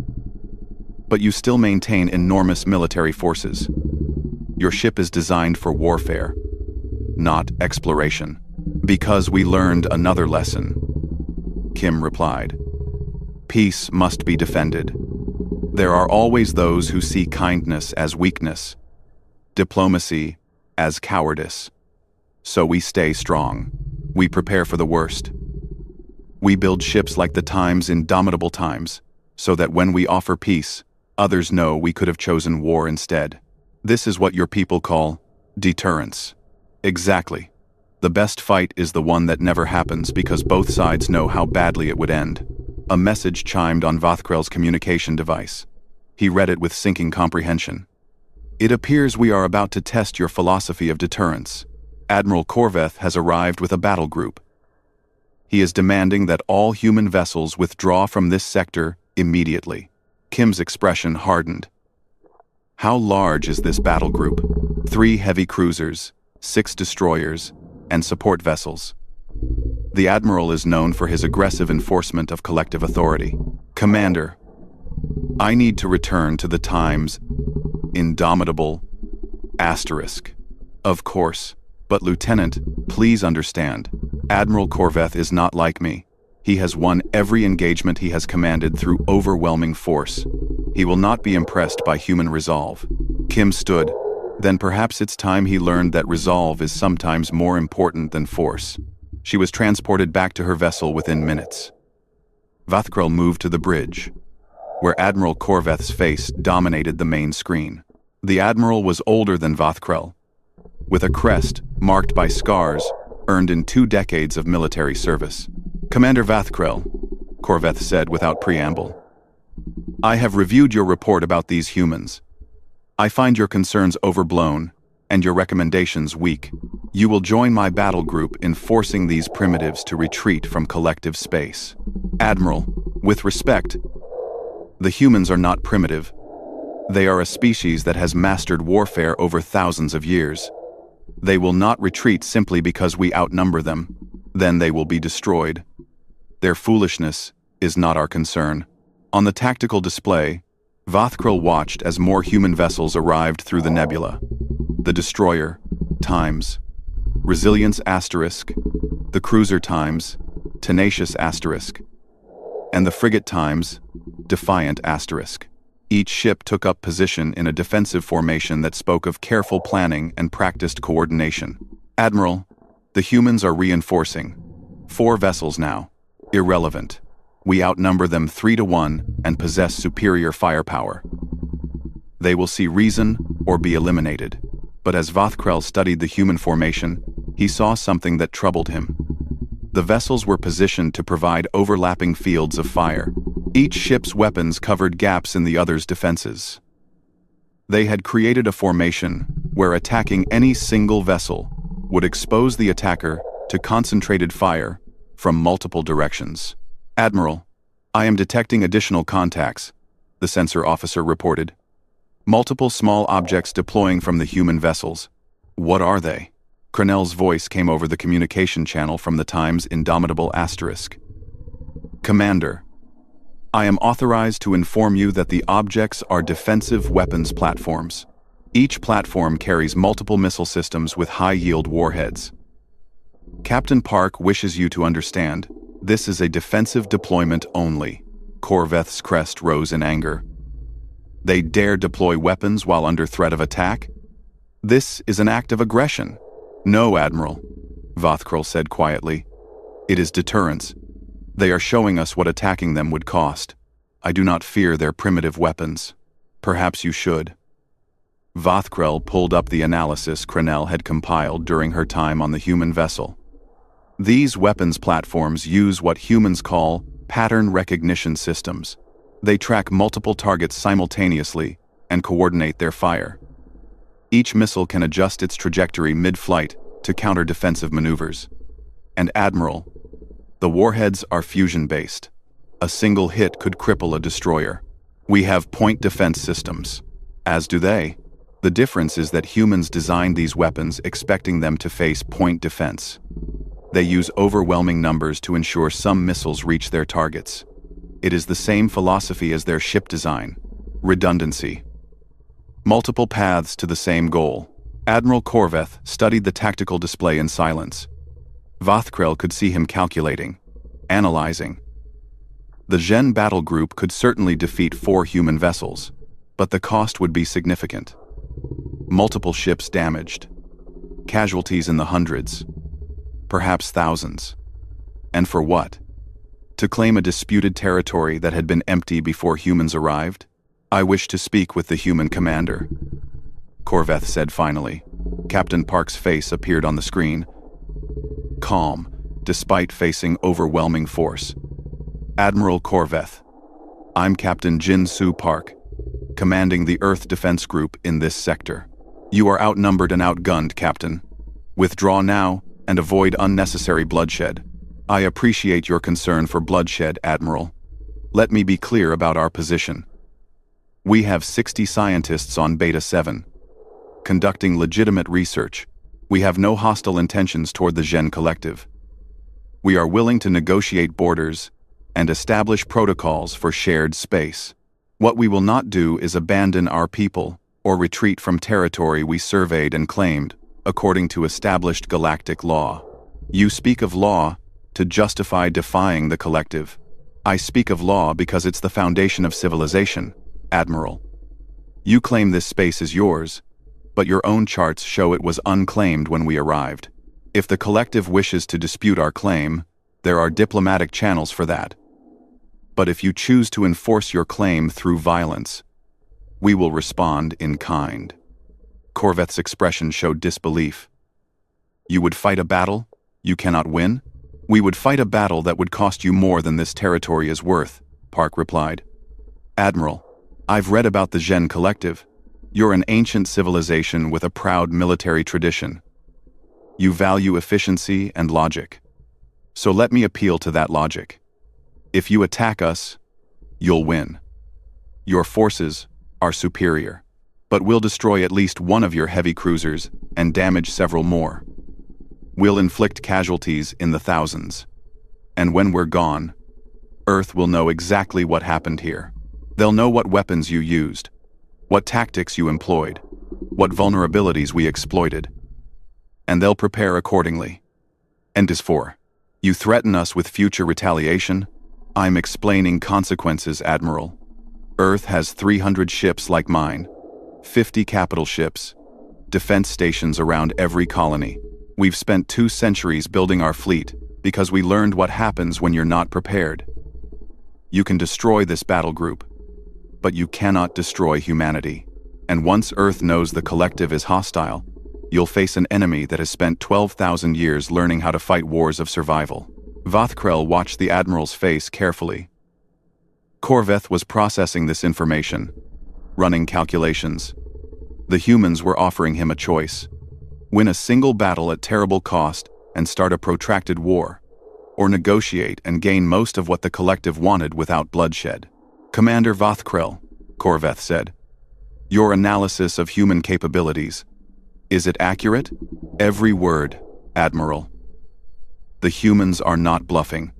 But you still maintain enormous military forces. Your ship is designed for warfare, not exploration. Because we learned another lesson, Kim replied. Peace must be defended. There are always those who see kindness as weakness, diplomacy as cowardice. So we stay strong. We prepare for the worst, We build ships like the times indomitable times, so that when we offer peace, others know we could have chosen war instead. This is what your people call deterrence. Exactly. The best fight is the one that never happens because both sides know how badly it would end. A message chimed on Vothkrel's communication device. He read it with sinking comprehension. It appears we are about to test your philosophy of deterrence. Admiral Korveth has arrived with a battle group. He is demanding that all human vessels withdraw from this sector immediately. Kim's expression hardened. How large is this battle group? 3 heavy cruisers, 6 destroyers, and support vessels. The Admiral is known for his aggressive enforcement of collective authority. Commander, I need to return to the times indomitable asterisk. Of course, but Lieutenant, please understand, Admiral Korveth is not like me. He has won every engagement he has commanded through overwhelming force. He will not be impressed by human resolve. Kim stood. Then perhaps it's time he learned that resolve is sometimes more important than force. She was transported back to her vessel within minutes. Vothkrel moved to the bridge, where Admiral Korveth's face dominated the main screen. The Admiral was older than Vothkrel, with a crest marked by scars earned in 2 decades of military service. Commander Vothkrel, Korveth said without preamble, I have reviewed your report about these humans. I find your concerns overblown and your recommendations weak. You will join my battle group in forcing these primitives to retreat from collective space. Admiral, with respect, the humans are not primitive. They are a species that has mastered warfare over thousands of years. They will not retreat simply because we outnumber them. Then they will be destroyed. Their foolishness is not our concern. On the tactical display, Vothkrel watched as more human vessels arrived through the nebula. The destroyer, Times, Resilience asterisk, the cruiser Times, Tenacious asterisk, and the frigate Times, Defiant asterisk. Each ship took up position in a defensive formation that spoke of careful planning and practiced coordination. Admiral, the humans are reinforcing. 4 vessels now. Irrelevant. We outnumber them 3-1 and possess superior firepower. They will see reason or be eliminated. But as Vothkrel studied the human formation, he saw something that troubled him. The vessels were positioned to provide overlapping fields of fire. Each ship's weapons covered gaps in the other's defenses. They had created a formation where attacking any single vessel would expose the attacker to concentrated fire from multiple directions. Admiral, I am detecting additional contacts, the sensor officer reported. Multiple small objects deploying from the human vessels. What are they? Crenell's voice came over the communication channel from the Times Indomitable asterisk. Commander, I am authorized to inform you that the objects are defensive weapons platforms. Each platform carries multiple missile systems with high-yield warheads. Captain Park wishes you to understand, this is a defensive deployment only. Korveth's crest rose in anger. They dare deploy weapons while under threat of attack? This is an act of aggression. No, Admiral, Vothkrel said quietly. It is deterrence. They are showing us what attacking them would cost. I do not fear their primitive weapons. Perhaps you should. Vothkrel pulled up the analysis Crenell had compiled during her time on the human vessel. These weapons platforms use what humans call pattern recognition systems. They track multiple targets simultaneously and coordinate their fire. Each missile can adjust its trajectory mid-flight to counter defensive maneuvers. And Admiral, the warheads are fusion-based. A single hit could cripple a destroyer. We have point defense systems, as do they. The difference is that humans designed these weapons expecting them to face point defense. They use overwhelming numbers to ensure some missiles reach their targets. It is the same philosophy as their ship design: redundancy. Multiple paths to the same goal. Admiral Korveth studied the tactical display in silence. Vothkrel could see him calculating, analyzing. The Zhen battle group could certainly defeat 4 human vessels, but the cost would be significant. Multiple ships damaged, casualties in the hundreds, perhaps thousands. And for what? To claim a disputed territory that had been empty before humans arrived? I wish to speak with the human commander, Korveth said finally. Captain Park's face appeared on the screen, calm, despite facing overwhelming force. Admiral Korveth, I'm Captain Jin-Soo Park, commanding the Earth Defense Group in this sector. You are outnumbered and outgunned, Captain. Withdraw now and avoid unnecessary bloodshed. I appreciate your concern for bloodshed, Admiral. Let me be clear about our position. We have 60 scientists on Beta 7, conducting legitimate research. We have no hostile intentions toward the Gen Collective. We are willing to negotiate borders and establish protocols for shared space. What we will not do is abandon our people or retreat from territory we surveyed and claimed, according to established galactic law. You speak of law to justify defying the collective. I speak of law because it's the foundation of civilization, Admiral. You claim this space is yours, but your own charts show it was unclaimed when we arrived. If the collective wishes to dispute our claim, there are diplomatic channels for that. But if you choose to enforce your claim through violence, we will respond in kind. Korveth's expression showed disbelief. You would fight a battle you cannot win? We would fight a battle that would cost you more than this territory is worth, Park replied. Admiral, I've read about the Gen Collective. You're an ancient civilization with a proud military tradition. You value efficiency and logic. So let me appeal to that logic. If you attack us, you'll win. Your forces are superior, but we'll destroy at least one of your heavy cruisers and damage several more. We'll inflict casualties in the thousands. And when we're gone, Earth will know exactly what happened here. They'll know what weapons you used, what tactics you employed, what vulnerabilities we exploited. And they'll prepare accordingly. And as for, you threaten us with future retaliation? I'm explaining consequences, Admiral. Earth has 300 ships like mine, 50 capital ships, defense stations around every colony. We've spent 2 centuries building our fleet because we learned what happens when you're not prepared. You can destroy this battle group, but you cannot destroy humanity. And once Earth knows the collective is hostile, you'll face an enemy that has spent 12,000 years learning how to fight wars of survival. Vathkrel watched the Admiral's face carefully. Korveth was processing this information, running calculations. The humans were offering him a choice: win a single battle at terrible cost and start a protracted war, or negotiate and gain most of what the collective wanted without bloodshed. Commander Vathkrel, Korveth said, your analysis of human capabilities, is it accurate? Every word, Admiral. The humans are not bluffing.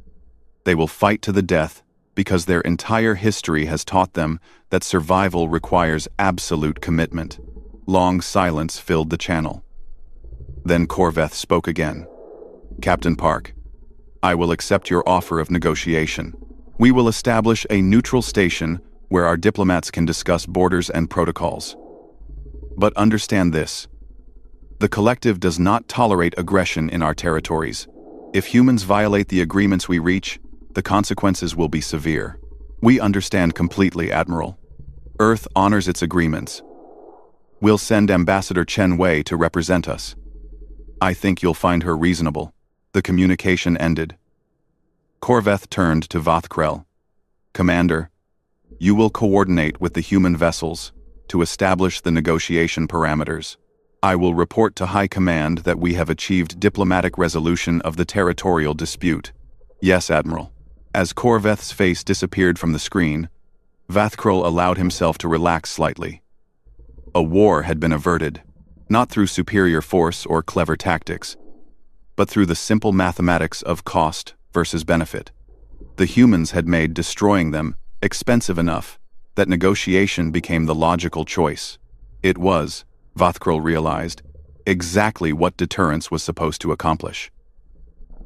They will fight to the death because their entire history has taught them that survival requires absolute commitment. Long silence filled the channel. Then Korveth spoke again. Captain Park, I will accept your offer of negotiation. We will establish a neutral station where our diplomats can discuss borders and protocols. But understand this: the collective does not tolerate aggression in our territories. If humans violate the agreements we reach, the consequences will be severe. We understand completely, Admiral. Earth honors its agreements. We'll send Ambassador Chen Wei to represent us. I think you'll find her reasonable. The communication ended. Korveth turned to Vathkrel. Commander, you will coordinate with the human vessels to establish the negotiation parameters. I will report to High Command that we have achieved diplomatic resolution of the territorial dispute. Yes, Admiral. As Korveth's face disappeared from the screen, Vathkrel allowed himself to relax slightly. A war had been averted, not through superior force or clever tactics, but through the simple mathematics of cost versus benefit. The humans had made destroying them expensive enough that negotiation became the logical choice. It was, Vathkrel realized, exactly what deterrence was supposed to accomplish.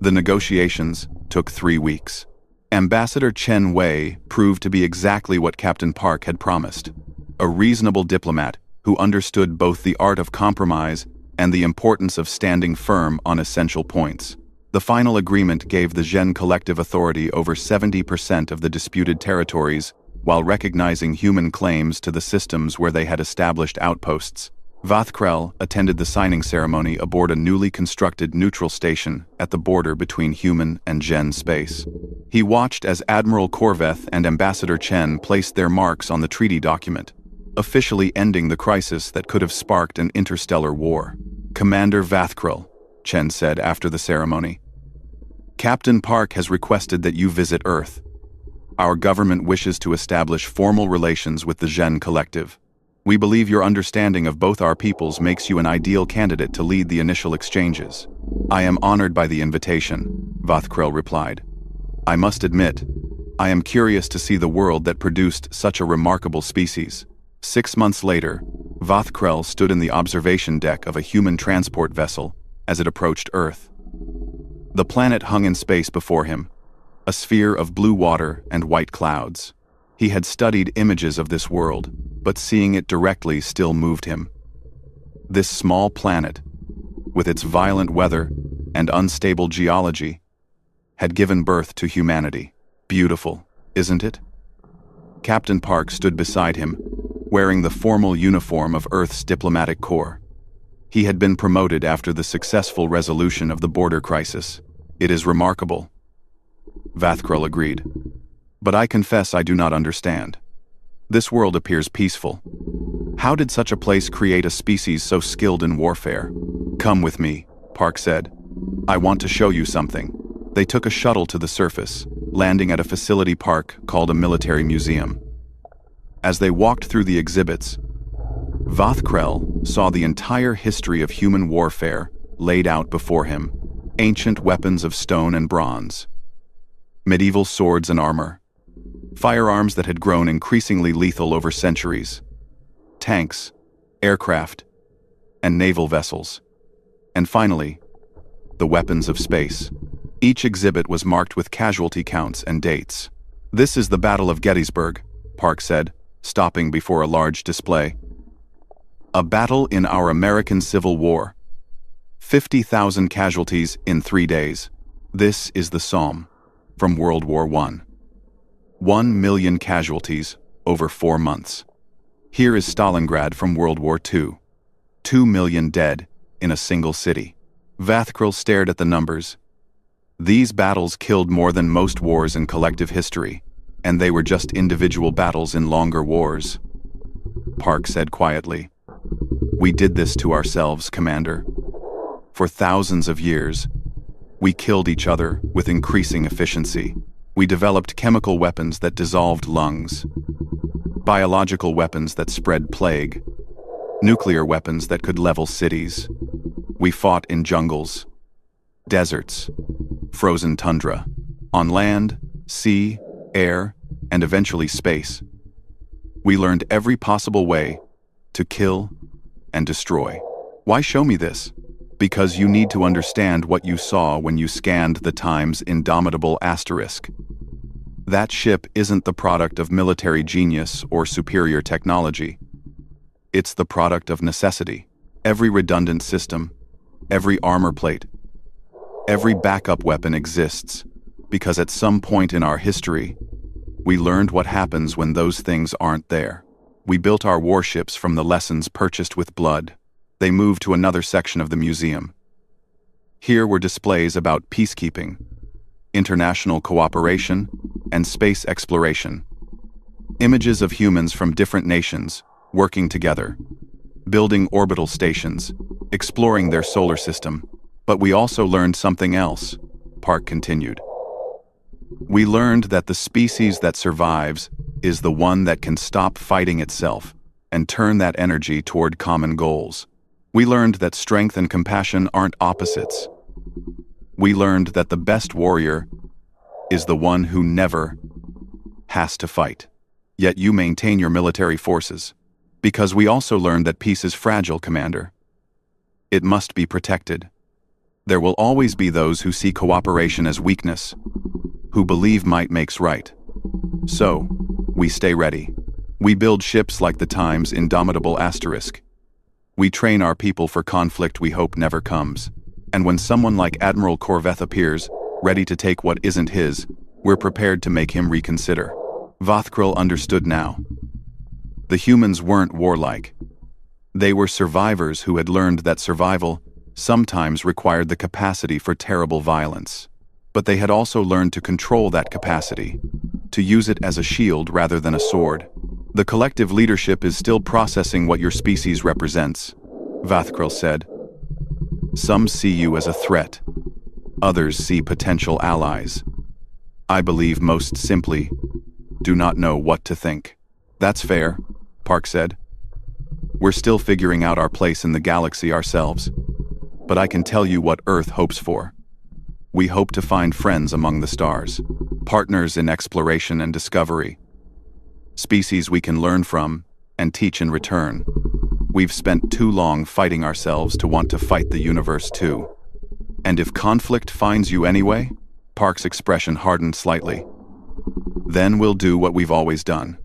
The negotiations took 3 weeks. Ambassador Chen Wei proved to be exactly what Captain Park had promised: a reasonable diplomat who understood both the art of compromise and the importance of standing firm on essential points. The final agreement gave the Gen collective authority over 70% of the disputed territories, while recognizing human claims to the systems where they had established outposts. Vathkrel attended the signing ceremony aboard a newly constructed neutral station at the border between human and Gen space. He watched as Admiral Korveth and Ambassador Chen placed their marks on the treaty document, officially ending the crisis that could have sparked an interstellar war. "Commander Vathkrel," Chen said after the ceremony, "Captain Park has requested that you visit Earth. Our government wishes to establish formal relations with the Gen collective. We believe your understanding of both our peoples makes you an ideal candidate to lead the initial exchanges." "I am honored by the invitation," Vathkrel replied. "I must admit, I am curious to see the world that produced such a remarkable species." 6 months later, Vathkrel stood in the observation deck of a human transport vessel as it approached Earth. The planet hung in space before him, a sphere of blue water and white clouds. He had studied images of this world, but seeing it directly still moved him. This small planet, with its violent weather and unstable geology, had given birth to humanity. Beautiful, isn't it? Captain Park stood beside him, wearing the formal uniform of Earth's diplomatic corps. He had been promoted after the successful resolution of the border crisis. "It is remarkable," Vathkrel agreed. "But I confess I do not understand. This world appears peaceful. How did such a place create a species so skilled in warfare?" "Come with me," Park said. "I want to show you something." They took a shuttle to the surface, landing at a facility Park called a military museum. As they walked through the exhibits, Vathkrel saw the entire history of human warfare laid out before him. Ancient weapons of stone and bronze, medieval swords and armor, firearms that had grown increasingly lethal over centuries, tanks, aircraft, and naval vessels, and finally, the weapons of space. Each exhibit was marked with casualty counts and dates. "This is the Battle of Gettysburg," Park said, stopping before a large display. "A battle in our American Civil War. 50,000 casualties in 3 days. This is the Somme from World War I. 1 million casualties over 4 months. Here is Stalingrad from World War II. 2 million dead in a single city." Vathkrel stared at the numbers. These battles killed more than most wars in collective history, and they were just individual battles in longer wars. Park said quietly, "We did this to ourselves, Commander. For thousands of years, we killed each other with increasing efficiency. We developed chemical weapons that dissolved lungs, biological weapons that spread plague, nuclear weapons that could level cities. We fought in jungles, deserts, frozen tundra, on land, sea, air, and eventually space. We learned every possible way to kill and destroy. Why show me this? Because you need to understand what you saw when you scanned the Time's indomitable asterisk. That ship isn't the product of military genius or superior technology. It's the product of necessity. Every redundant system, every armor plate, every backup weapon exists because at some point in our history, we learned what happens when those things aren't there. We built our warships from the lessons purchased with blood. They moved to another section of the museum. Here were displays about peacekeeping, international cooperation, and space exploration. Images of humans from different nations working together, building orbital stations, exploring their solar system. But we also learned something else, Park continued. We learned that the species that survives is the one that can stop fighting itself and turn that energy toward common goals. We learned that strength and compassion aren't opposites. We learned that the best warrior is the one who never has to fight. Yet you maintain your military forces. Because we also learned that peace is fragile, Commander. It must be protected. There will always be those who see cooperation as weakness, who believe might makes right. So, we stay ready. We build ships like the Time's indomitable asterisk. We train our people for conflict we hope never comes. And when someone like Admiral Corveth appears, ready to take what isn't his, we're prepared to make him reconsider. Vothkril understood now. The humans weren't warlike. They were survivors who had learned that survival sometimes required the capacity for terrible violence. But they had also learned to control that capacity, to use it as a shield rather than a sword. The collective leadership is still processing what your species represents, Vothkril said. Some see you as a threat. Others see potential allies. I believe most simply, do not know what to think. That's fair, Park said. We're still figuring out our place in the galaxy ourselves. But I can tell you what Earth hopes for. We hope to find friends among the stars, partners in exploration and discovery, species we can learn from and teach in return. We've spent too long fighting ourselves to want to fight the universe too. And if conflict finds you anyway, Park's expression hardened slightly, then we'll do what we've always done.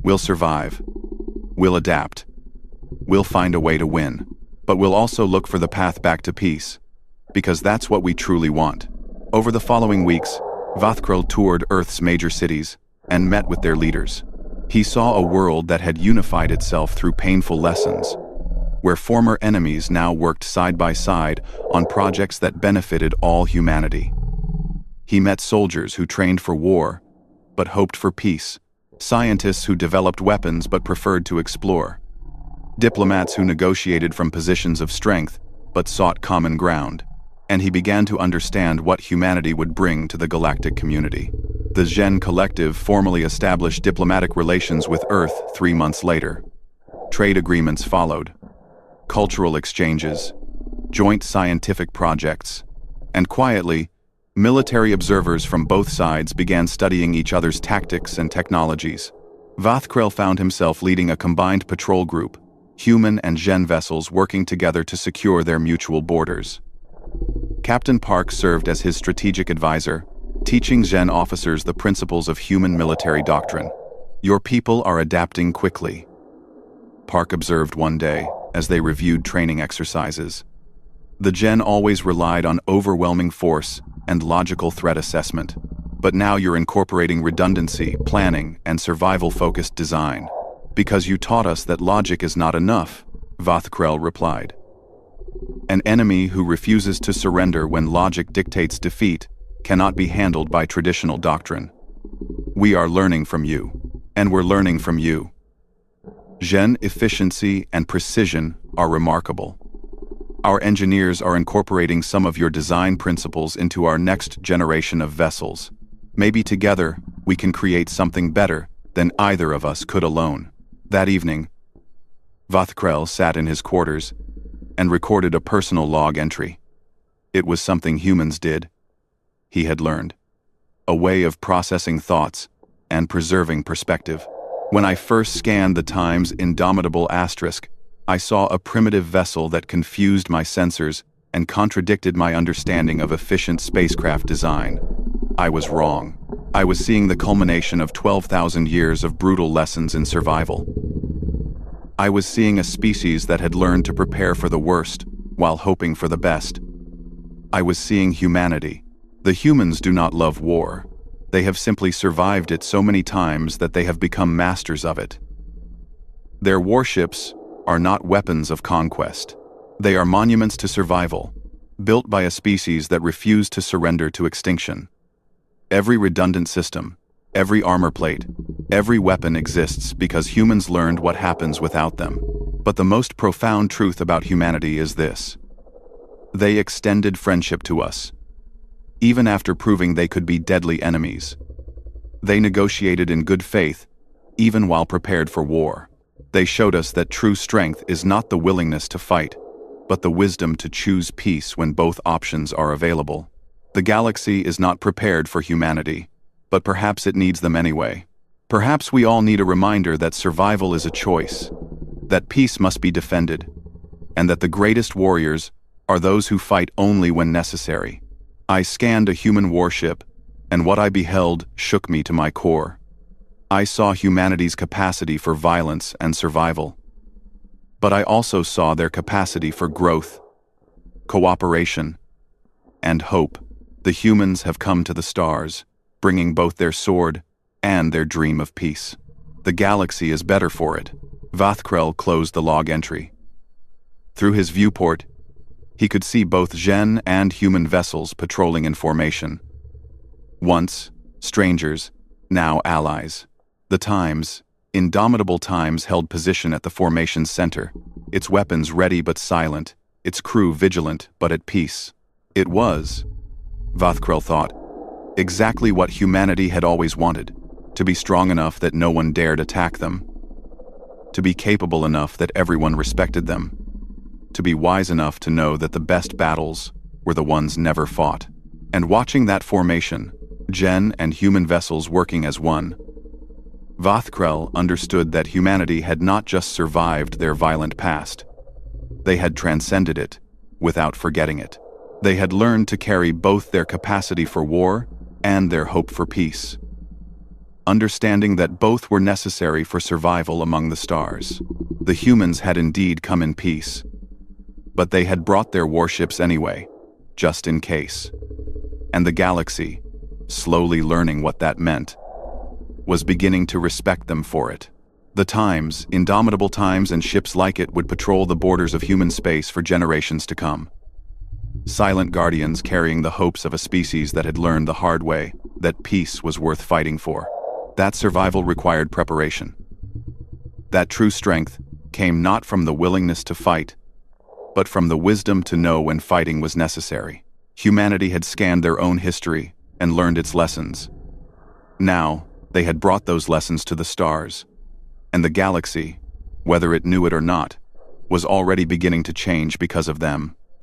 We'll survive. We'll adapt. We'll find a way to win. But we'll also look for the path back to peace, because that's what we truly want. Over the following weeks, Vothkril toured Earth's major cities and met with their leaders. He saw a world that had unified itself through painful lessons, where former enemies now worked side by side on projects that benefited all humanity. He met soldiers who trained for war, but hoped for peace, scientists who developed weapons but preferred to explore, diplomats who negotiated from positions of strength but sought common ground, and he began to understand what humanity would bring to the galactic community. The Gen Collective formally established diplomatic relations with Earth 3 months later. Trade agreements followed, cultural exchanges, joint scientific projects, and quietly, military observers from both sides began studying each other's tactics and technologies. Vothkril found himself leading a combined patrol group, human and Gen vessels working together to secure their mutual borders. Captain Park served as his strategic advisor, teaching Gen officers the principles of human military doctrine. Your people are adapting quickly, Park observed one day as they reviewed training exercises. The Gen always relied on overwhelming force and logical threat assessment, but now you're incorporating redundancy, planning, and survival-focused design. Because you taught us that logic is not enough, Vothkril replied. An enemy who refuses to surrender when logic dictates defeat cannot be handled by traditional doctrine. We are learning from you, and we're learning from you. Gen efficiency and precision are remarkable. Our engineers are incorporating some of your design principles into our next generation of vessels. Maybe together we can create something better than either of us could alone. That evening, Vothkril sat in his quarters and recorded a personal log entry. It was something humans did. He had learned. A way of processing thoughts and preserving perspective. When I first scanned the Time's indomitable asterisk, I saw a primitive vessel that confused my sensors and contradicted my understanding of efficient spacecraft design. I was wrong. I was seeing the culmination of 12,000 years of brutal lessons in survival. I was seeing a species that had learned to prepare for the worst while hoping for the best. I was seeing humanity. The humans do not love war. They have simply survived it so many times that they have become masters of it. Their warships are not weapons of conquest. They are monuments to survival, built by a species that refused to surrender to extinction. Every redundant system, every armor plate, every weapon exists because humans learned what happens without them. But the most profound truth about humanity is this: they extended friendship to us, even after proving they could be deadly enemies. They negotiated in good faith, even while prepared for war. They showed us that true strength is not the willingness to fight, but the wisdom to choose peace when both options are available. The galaxy is not prepared for humanity, but perhaps it needs them anyway. Perhaps we all need a reminder that survival is a choice, that peace must be defended, and that the greatest warriors are those who fight only when necessary. I scanned a human warship, and what I beheld shook me to my core. I saw humanity's capacity for violence and survival, but I also saw their capacity for growth. cooperation, and hope. The humans have come to the stars, bringing both their sword and their dream of peace. The galaxy is better for it. Vathkrel closed the log entry. Through his viewport, he could see both Gen and human vessels patrolling in formation. Once strangers, now allies. The Times, indomitable Times, held position at the formation's center, its weapons ready but silent, its crew vigilant but at peace. It was, Vathkrel thought, exactly what humanity had always wanted: to be strong enough that no one dared attack them, to be capable enough that everyone respected them, to be wise enough to know that the best battles were the ones never fought. And watching that formation, Gen and human vessels working as one, Vathkrel understood that humanity had not just survived their violent past. They had transcended it without forgetting it. They had learned to carry both their capacity for war and their hope for peace, understanding that both were necessary for survival among the stars. The humans had indeed come in peace, but they had brought their warships anyway, just in case. And the galaxy, slowly learning what that meant, was beginning to respect them for it. The Times, indomitable Times, and ships like it would patrol the borders of human space for generations to come. Silent guardians carrying the hopes of a species that had learned the hard way that peace was worth fighting for. That survival required preparation. That true strength came not from the willingness to fight, but from the wisdom to know when fighting was necessary. Humanity had scanned their own history and learned its lessons. Now, they had brought those lessons to the stars, and the galaxy, whether it knew it or not, was already beginning to change because of them.